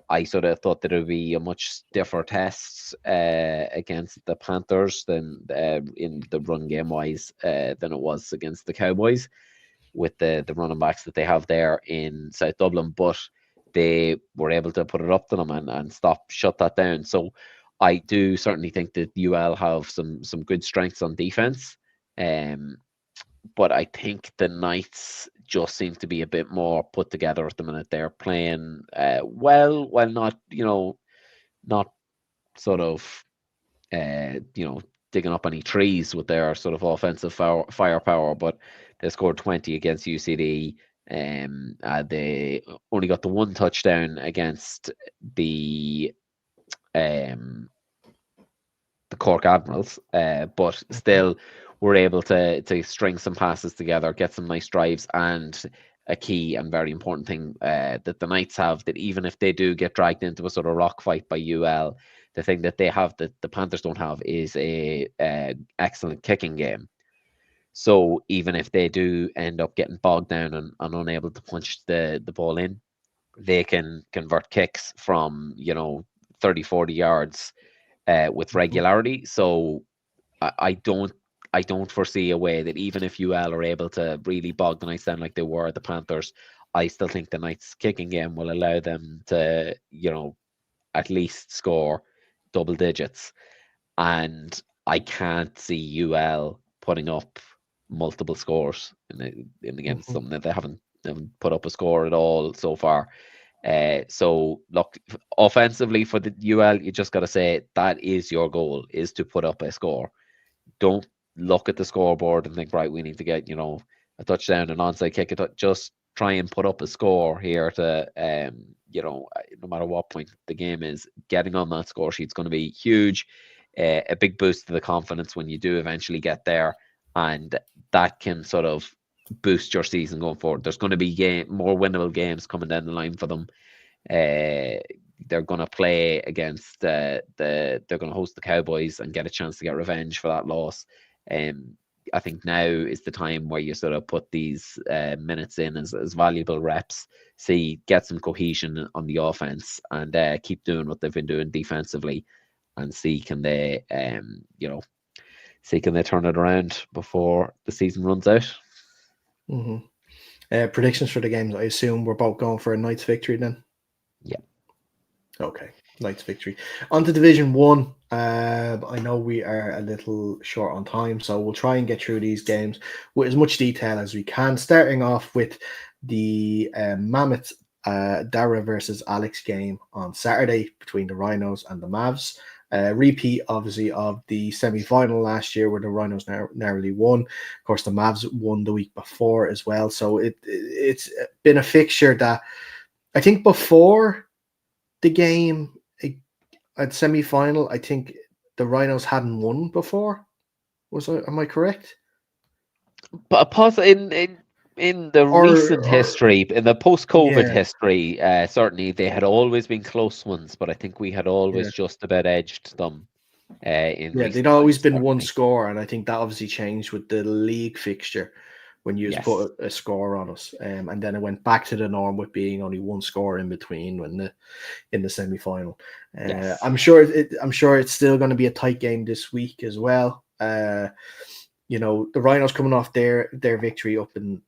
I sort of thought that it would be a much stiffer test against the Panthers than in the run game wise than it was against the Cowboys, with the running backs that they have there in South Dublin, but they were able to put it up to them and shut that down. So I do certainly think that UL have some good strengths on defense. But I think the Knights just seem to be a bit more put together at the minute. They're playing well, while not sort of digging up any trees with their sort of offensive firepower, but they scored 20 against UCD. They only got the 1 touchdown against the Cork Admirals, but still were able to string some passes together, get some nice drives, and a key and very important thing that the Knights have, that even if they do get dragged into a sort of rock fight by UL, the thing that they have that the Panthers don't have is a excellent kicking game. So even if they do end up getting bogged down and unable to punch the ball in, they can convert kicks from 30, 40 yards with regularity. So I don't foresee a way that even if UL are able to really bog the Knights down like they were the Panthers, I still think the Knights kicking game will allow them to at least score double digits. And I can't see UL putting up multiple scores in against Mhm. something that they haven't put up a score at all so far. So look, offensively for the UL, you just got to say that is your goal, is to put up a score. Don't look at the scoreboard and think, right, we need to get a touchdown, an onside kick. Just try and put up a score here to no matter what point the game is, getting on that score sheet's going to be huge. A big boost to the confidence when you do eventually get there, and that can sort of boost your season going forward. There's going to be more winnable games coming down the line for them. They're going to play against they're going to host the Cowboys and get a chance to get revenge for that loss. I think now is the time where you sort of put these minutes in as valuable reps, see, get some cohesion on the offense, and keep doing what they've been doing defensively, and see can they turn it around before the season runs out. Mhm. Predictions for the games. I assume we're both going for a Knights victory then. Yeah. Okay, Knights victory. On to Division 1. I know we are a little short on time, so we'll try and get through these games with as much detail as we can. Starting off with the Mammoth Daragh versus Alex game on Saturday between the Rhinos and the Mavs. Repeat, obviously, of the semi-final last year where the Rhinos narrowly won. Of course, the Mavs won the week before as well. So it's been a fixture that I think before the game at semi-final, I think the Rhinos hadn't won before. Am I correct? But in the recent Or history, in the post-COVID yeah, history, certainly they had always been close ones, but I think we had yeah, always just about edged them in yeah. They'd recent always times, been one certainly. score, and I think that obviously changed with the league fixture when you just Yes, put a score on us, and then it went back to the norm with being only one score in between when in the semi-final. yes. I'm sure it's still going to be a tight game this week as well. The Rhinos coming off their victory up in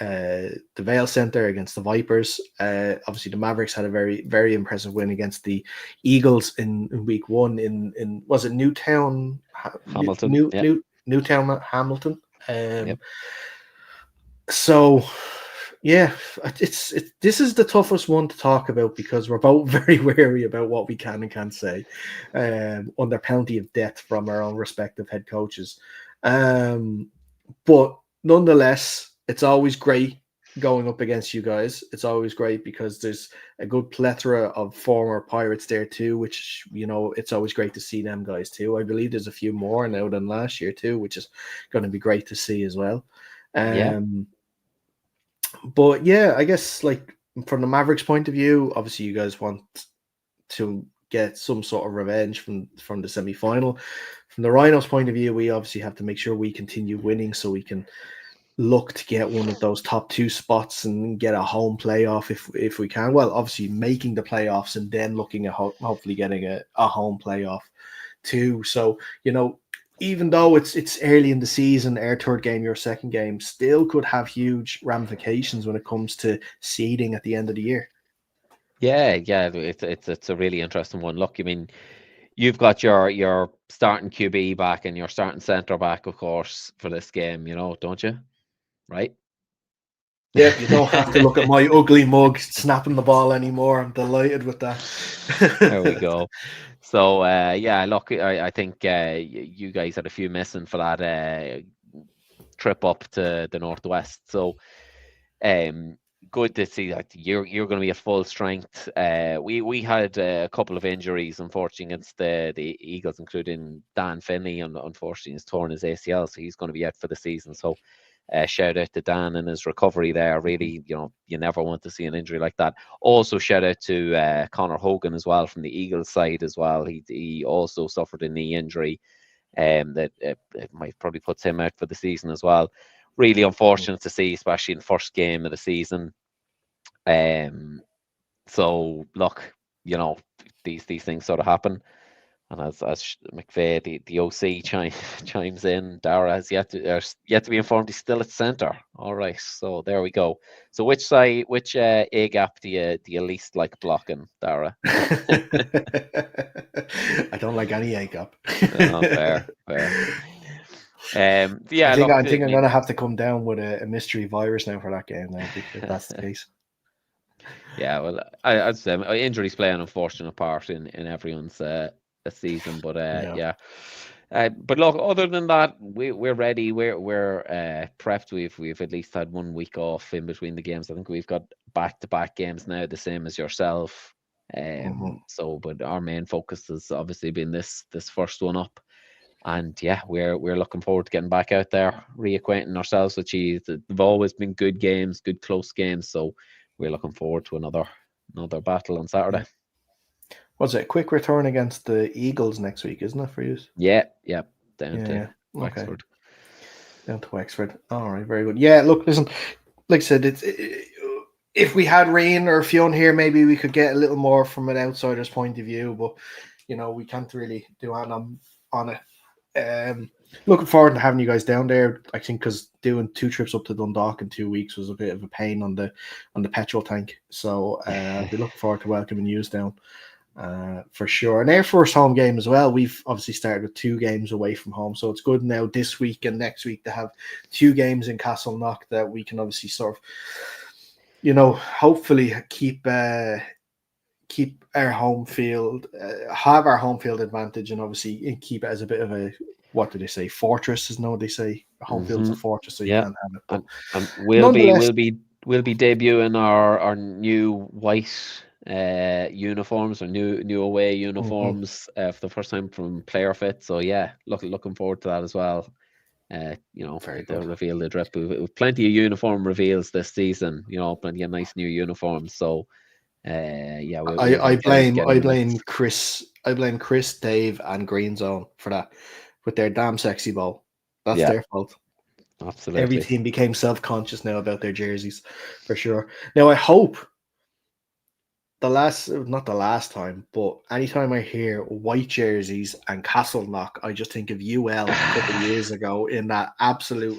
the Vale Centre against the Vipers. Obviously, the Mavericks had a very, very impressive win against the Eagles in week one in was it Newtown, Hamilton, yep, Newtown, Hamilton. Um, yep. so yeah, this is the toughest one to talk about because we're both very wary about what we can and can't say under penalty of death from our own respective head coaches. But nonetheless, it's always great going up against you guys. It's always great because there's a good plethora of former Pirates there too, which it's always great to see them guys too. I believe there's a few more now than last year too, which is going to be great to see as well. Yeah. But yeah, I guess like from the Mavericks point of view, obviously you guys want to get some sort of revenge from the semi-final. From the Rhinos point of view, we obviously have to make sure we continue winning so we can look to get one of those top two spots and get a home playoff if we can. Well, obviously making the playoffs and then looking at hopefully getting a home playoff too. So even though it's early in the season, our third game, your second game, still could have huge ramifications when it comes to seeding at the end of the year. Yeah, yeah, it's a really interesting one. Look, I mean, you've got your starting QB back and your starting centre back, of course, for this game, don't you? Right? Yep, you don't have to look at my ugly mug snapping the ball anymore. I'm delighted with that. There we go. So yeah, look, I think you guys had a few missing for that trip up to the northwest. So um, good to see that you're going to be at full strength. We had a couple of injuries, unfortunately, against the Eagles, including Dan Finley, and unfortunately, he's torn his ACL, so he's going to be out for the season. So Shout out to Dan and his recovery there. Really, you never want to see an injury like that. Also, shout out to Conor Hogan as well from the Eagles side as well. He also suffered a knee injury, that it might probably puts him out for the season as well. Really unfortunate to see, especially in the first game of the season. So look, these things sort of happen. And as McVeigh, the OC chimes in, Daragh has yet to be informed he's still at centre. All right, so there we go. So which A gap do you least like blocking, Daragh? I don't like any A gap. Fair. Yeah, I think I'm gonna have to come down with a mystery virus now for that game now, if that's the case. Yeah, well, I'd say injuries play an unfortunate part in everyone's season, but yeah. But look, other than that, we're ready. We're prepped. We've at least had 1 week off in between the games. I think we've got back-to-back games now, the same as yourself. So, but our main focus has obviously been this first one up. And yeah, we're looking forward to getting back out there, reacquainting ourselves with you. They've always been good games, good close games. So we're looking forward to another battle on Saturday. Was it a quick return against the Eagles next week, isn't it, for you? Yeah. Down to Wexford. Down to Wexford. All right, very good. Yeah, look, listen, like I said, if we had rain or Fionn here, maybe we could get a little more from an outsider's point of view, but we can't really do anything on it. Looking forward to having you guys down there. I think because doing 2 trips up to Dundalk in 2 weeks was a bit of a pain on the petrol tank. So I'll be looking forward to welcoming you down for sure. And Air Force home game as well. We've obviously started with 2 games away from home, so it's good now this week and next week to have 2 games in Castleknock that we can obviously sort of, hopefully keep our home field, have our home field advantage, and obviously keep it as a bit of a, what do they say, fortress? Isn't that what they say? Home field's a fortress, so you can't have it. But and we'll be debuting our new white uniforms, or new away uniforms for the first time from Player Fit. So yeah, looking forward to that as well. They'll reveal the drip. We've plenty of uniform reveals this season. Plenty of nice new uniforms. So I blame Chris, Dave, and Green Zone for that with their damn sexy ball. That's their fault. Absolutely. Every team became self-conscious now about their jerseys, for sure. Now I hope not the last time, but anytime I hear white jerseys and Castleknock, I just think of UL a couple of years ago in that absolute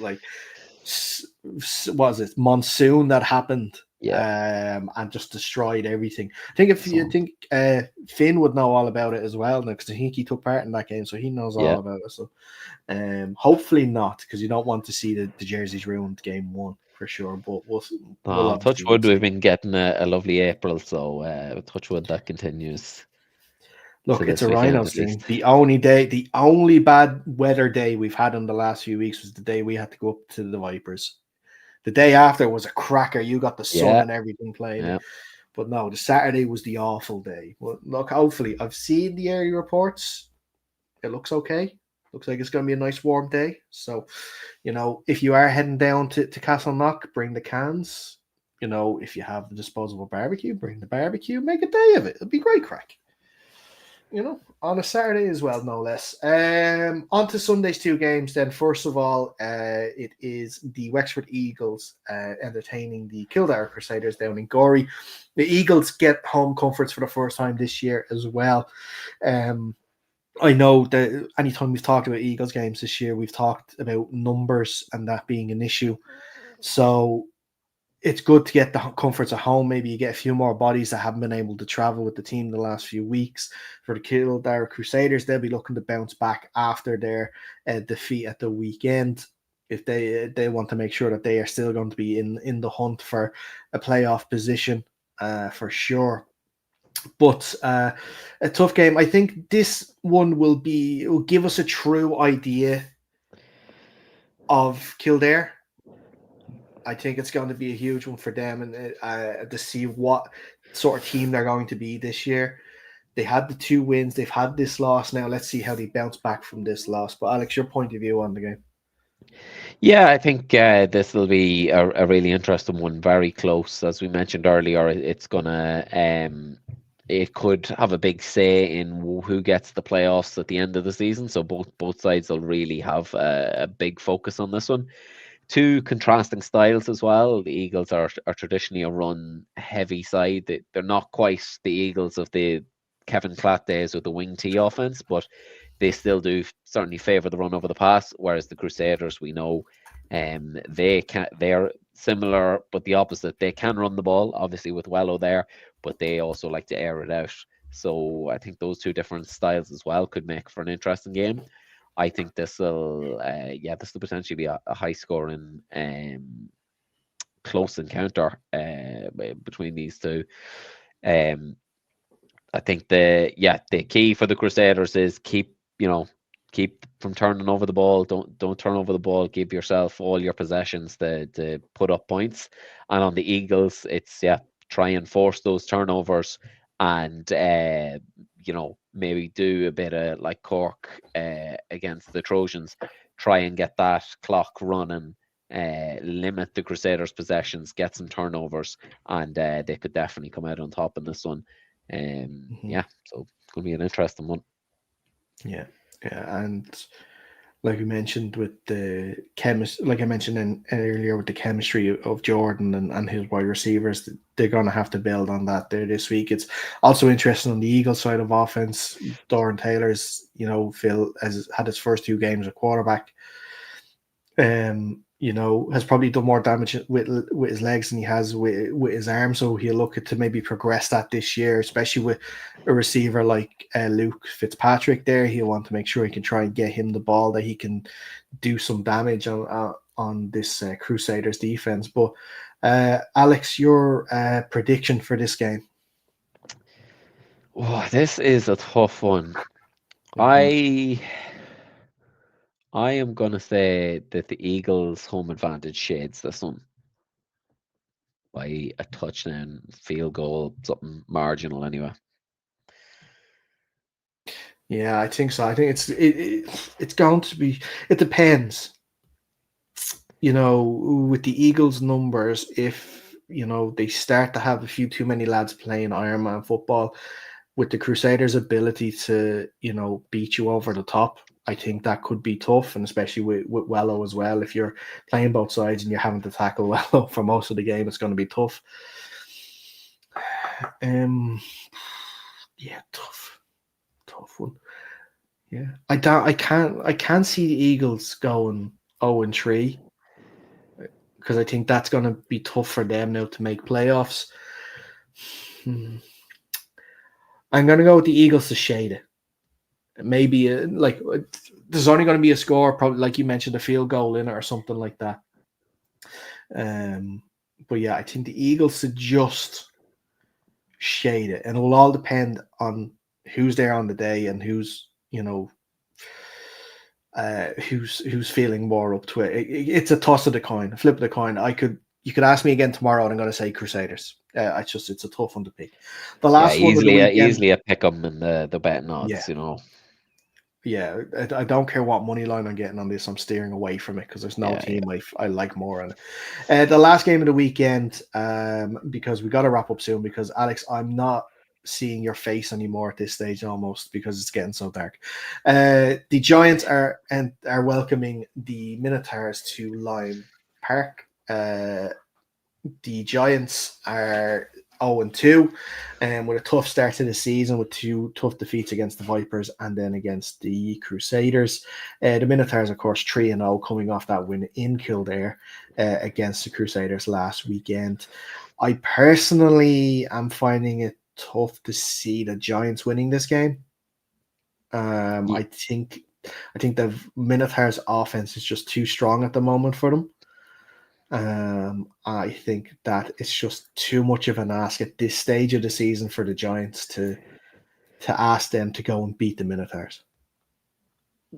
monsoon that happened. And just destroyed everything. I think Finn would know all about it as well, because I think he took part in that game, so he knows all about it. So hopefully not, because you don't want to see the jerseys ruined game 1 for sure. But we'll touch wood, we've been getting a lovely April, so touch wood that continues. Look, it's a Rhinos thing. The only bad weather day we've had in the last few weeks was the day we had to go up to the Vipers. The day after was a cracker. You got the sun and everything playing. Yeah. But no, the Saturday was the awful day. Well, look, hopefully, I've seen the early reports. It looks okay. Looks like it's going to be a nice warm day. So, if you are heading down to Castleknock, bring the cans. If you have the disposable barbecue, bring the barbecue. Make a day of it. It'll be great crack. On a Saturday as well, no less. On to Sunday's 2 games then. First of all, it is the Wexford Eagles entertaining the Kildare Crusaders down in Gorey. The Eagles get home comforts for the first time this year as well. I know that anytime we've talked about Eagles games this year, we've talked about numbers and that being an issue. So it's good to get the comforts at home. Maybe you get a few more bodies that haven't been able to travel with the team the last few weeks. For the Kildare Crusaders, they'll be looking to bounce back after their defeat at the weekend. If they want to make sure that they are still going to be in the hunt for a playoff position, for sure. But a tough game. I think this one will give us a true idea of Kildare. I think it's going to be a huge one for them, and to see what sort of team they're going to be this year. They had the 2 wins. They've had this loss. Now let's see how they bounce back from this loss. But Alex, your point of view on the game? Yeah, I think this will be a really interesting one. Very close, as we mentioned earlier. It's gonna it could have a big say in who gets the playoffs at the end of the season. So both sides will really have a big focus on this one. Two contrasting styles as well. The Eagles are traditionally a run heavy side. They're not quite the Eagles of the Kevin Klatt days with the wing T offense, but they still do certainly favour the run over the pass. Whereas the Crusaders, we know, they are similar but the opposite. They can run the ball, obviously with Wello there, but they also like to air it out. So I think those two different styles as well could make for an interesting game. I think this will potentially be a high scoring, close encounter between these two. Um, I think the key for the Crusaders is keep from turning over the ball. Don't turn over the ball. Give yourself all your possessions to put up points. And on the Eagles, it's try and force those turnovers and maybe do a bit of like Cork against the Trojans. Try and get that clock running. Limit the Crusaders' possessions, get some turnovers, and they could definitely come out on top in this one. Mhm. Yeah, so it's going to be an interesting one. Yeah, yeah, and like we mentioned with the like I mentioned earlier with the chemistry of Jordan and his wide receivers, they're going to have to build on that there this week. It's also interesting on the Eagles side of offense. Doran Taylor's, Phil has had his first two games at quarterback. Has probably done more damage with his legs than he has with his arm. So he'll look at to maybe progress that this year, especially with a receiver like Luke Fitzpatrick. There, he'll want to make sure he can try and get him the ball that he can do some damage on this Crusaders defense. But Alex, your prediction for this game? Oh, this is a tough one. Mm-hmm. I am gonna say that the Eagles' home advantage shades this one by a touchdown, field goal, something marginal anyway. Yeah, I think so. I think it's going to be. It depends. With the Eagles' numbers, if they start to have a few too many lads playing Ironman football, with the Crusaders' ability to beat you over the top, I think that could be tough, and especially with Wello as well. If you're playing both sides and you're having to tackle Wello for most of the game, it's going to be tough. Um, yeah, tough one. Yeah, I can't see the Eagles going 0-3 because I think that's going to be tough for them now to make playoffs. Hmm. I'm going to go with the Eagles to shade it. Maybe there's only going to be a score, probably like you mentioned, a field goal in it or something like that. Um, but yeah, I think the Eagles to just shade it, and it will all depend on who's there on the day and who's feeling more up to it. It's a toss of the coin, a flip of the coin. You could ask me again tomorrow, and I'm going to say Crusaders. It's a tough one to pick. The Yeah, last one of the weekend, easily a pick 'em in the betting yeah, odds. yeah. I don't care what money line I'm getting on this. I'm steering away from it because there's no Yeah, team I like more on it. The last game of the weekend, because we got to wrap up soon. Because Alex, I'm not seeing your face anymore at this stage almost because it's getting so dark. The Giants are welcoming the Minotaurs to Lime Park. The Giants are 0-2, and with a tough start to the season with two tough defeats against the Vipers and then against the Crusaders. The Minotaurs, of course, 3-0 coming off that win in Kildare against the Crusaders last weekend. I personally am finding it tough to see the Giants winning this game. yeah. I think the Minotaurs offense is just too strong at the moment for them. I think that it's just too much of an ask at this stage of the season for the Giants to ask them to go and beat the Minotaurs.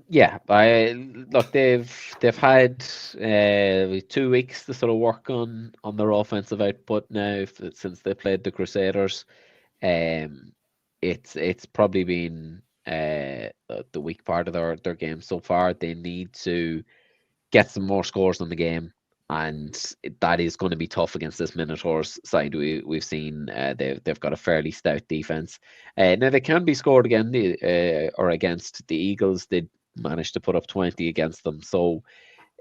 Yeah, I look. They've had 2 weeks to sort of work on their offensive output now since they played the Crusaders. Um, it's probably been the weak part of their game so far. They need to get some more scores on the game, and that is going to be tough against this Minotaurs side. We've seen they've got a fairly stout defense. Now they can be scored again, or against the Eagles. They managed to put up 20 against them, so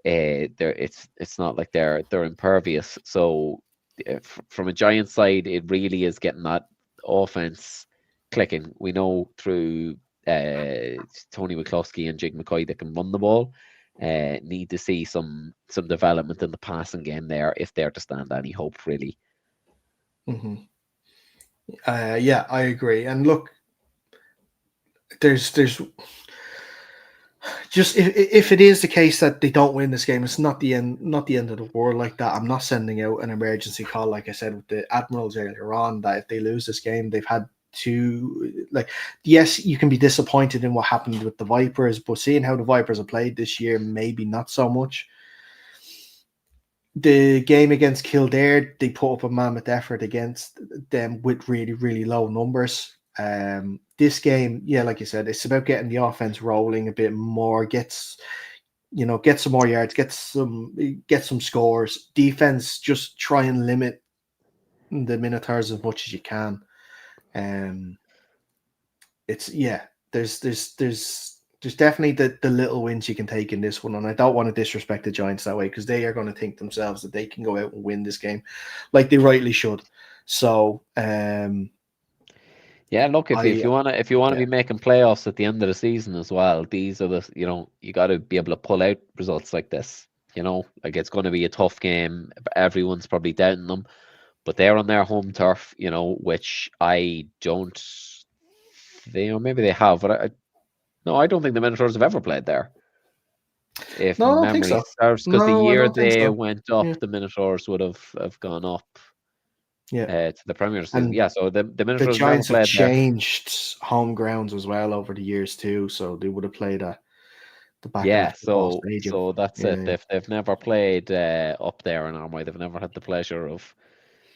it's not like they're impervious. So from a Giant side, it really is getting that offense clicking. We know through Tony McCluskey and Jig McCoy that can run the ball. Need to see some development in the passing game there if they're to stand any hope, really. Mm-hmm. Yeah, I agree. And look, there's just if it is the case that they don't win this game, it's not the end of the world like that. I'm not sending out an emergency call, like I said with the Admirals earlier on, that if they lose this game, they've had to, like, yes, you can be disappointed in what happened with the Vipers, but seeing how the Vipers have played this year, maybe not so much. The game against Kildare, they put up a mammoth effort against them with really, really low numbers. This game, yeah, like you said, it's about getting the offense rolling a bit more, get some more yards, get some scores. Defense, just try and limit the Minotaurs as much as you can. There's definitely the little wins you can take in this one, and I don't want to disrespect the Giants that way, because they are going to think themselves that they can go out and win this game, like they rightly should. So, yeah, look, if you want to be making playoffs at the end of the season as well, these are the you got to be able to pull out results like this. Like it's going to be a tough game. Everyone's probably doubting them, but they're on their home turf, which I don't. Maybe they have, but I don't think the Minotaurs have ever played there. If no, I don't think memory so. serves, because the No, I year don't think they so. went up, Yeah. the Minotaurs would have gone up. Yeah. To the Premier season. And Yeah, so the the Minotaurs never Giants have played there. changed home grounds as well over the years too, so they would have played at the back of Yeah, the football stadium. so that's it. Yeah. They've never played up there in Armagh. They've never had the pleasure of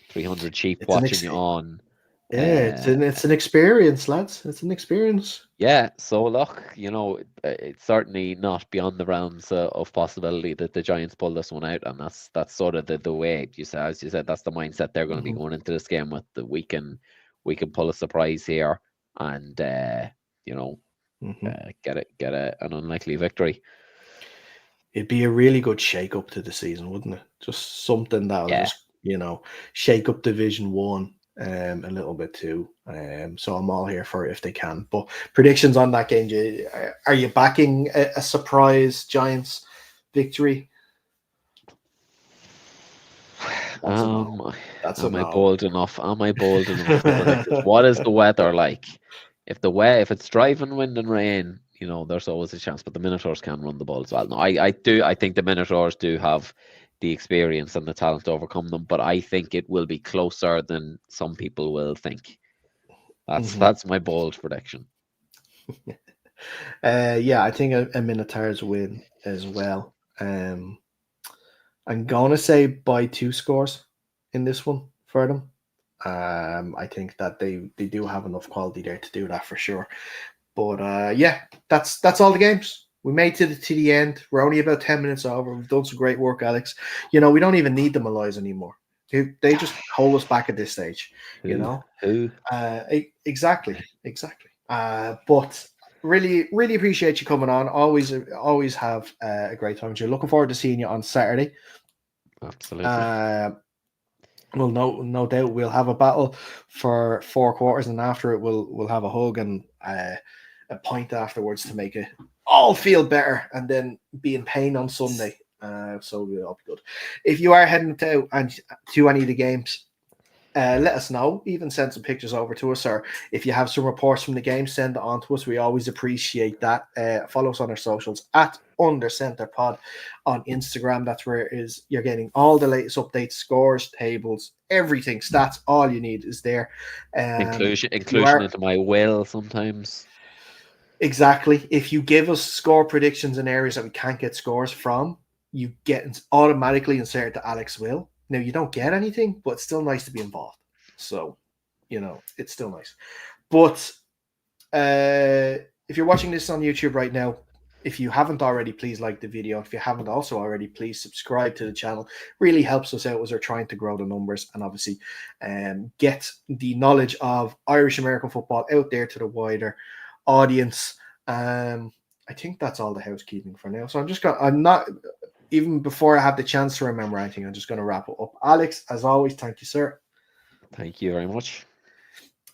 300 sheep It's watching you on. Yeah, it's an experience, lads. It's an experience. Yeah, so look, it's certainly not beyond the realms of possibility that the Giants pull this one out, and that's sort of the way as you said, that's the mindset they're going to be going into this game with. That we can pull a surprise here, and get an unlikely victory. It'd be a really good shake up to the season, wouldn't it? Just something that'll just shake up Division 1 a little bit too. So I'm all here for it if they can. But predictions on that game, are you backing a surprise Giants victory? Am I bold enough? Am I bold enough to predict it? What is the weather like? If it's driving wind and rain, there's always a chance. But the Minotaurs can run the ball as well. No, I do. I think the Minotaurs do have the experience and the talent to overcome them. But I think it will be closer than some people will think. That's my bold prediction. Yeah, I think a Minotaurs win as well. I'm going to say by 2 scores in this one for them. I think that they do have enough quality there to do that for sure. But yeah, that's all the games. We made to the end. We're only about 10 minutes over. We've done some great work, Alex. We don't even need the Malloys anymore. They just hold us back at this stage. Who? Exactly. But really, really appreciate you coming on. Always have a great time. You're looking forward to seeing you on Saturday. Absolutely. Well, no doubt we'll have a battle for 4 quarters, and after it, we'll have a hug and a pint afterwards to make it all feel better, and then be in pain on Sunday. So we'll all be good. If you are heading to any of the games, let us know. Even send some pictures over to us, or if you have some reports from the game, send it on to us. We always appreciate that. Follow us on our socials at UnderCenterPod on Instagram. That's where you're getting all the latest updates, scores, tables, everything, stats. All you need is there. Inclusion into my will sometimes. Exactly. If you give us score predictions in areas that we can't get scores from, you get automatically inserted to Alex Will. Now, you don't get anything, but it's still nice to be involved. So, it's still nice. But if you're watching this on YouTube right now, If you haven't already, please like the video. If you haven't also already, please subscribe to the channel. Really helps us out as we're trying to grow the numbers and obviously get the knowledge of Irish American football out there to the wider audience. I think that's all the housekeeping for now. So I'm not, even before I have the chance to remember anything, I'm just going to wrap it up. Alex, as always, thank you, sir. Thank you very much.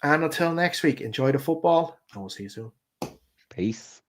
And until next week, enjoy the football and we'll see you soon. Peace.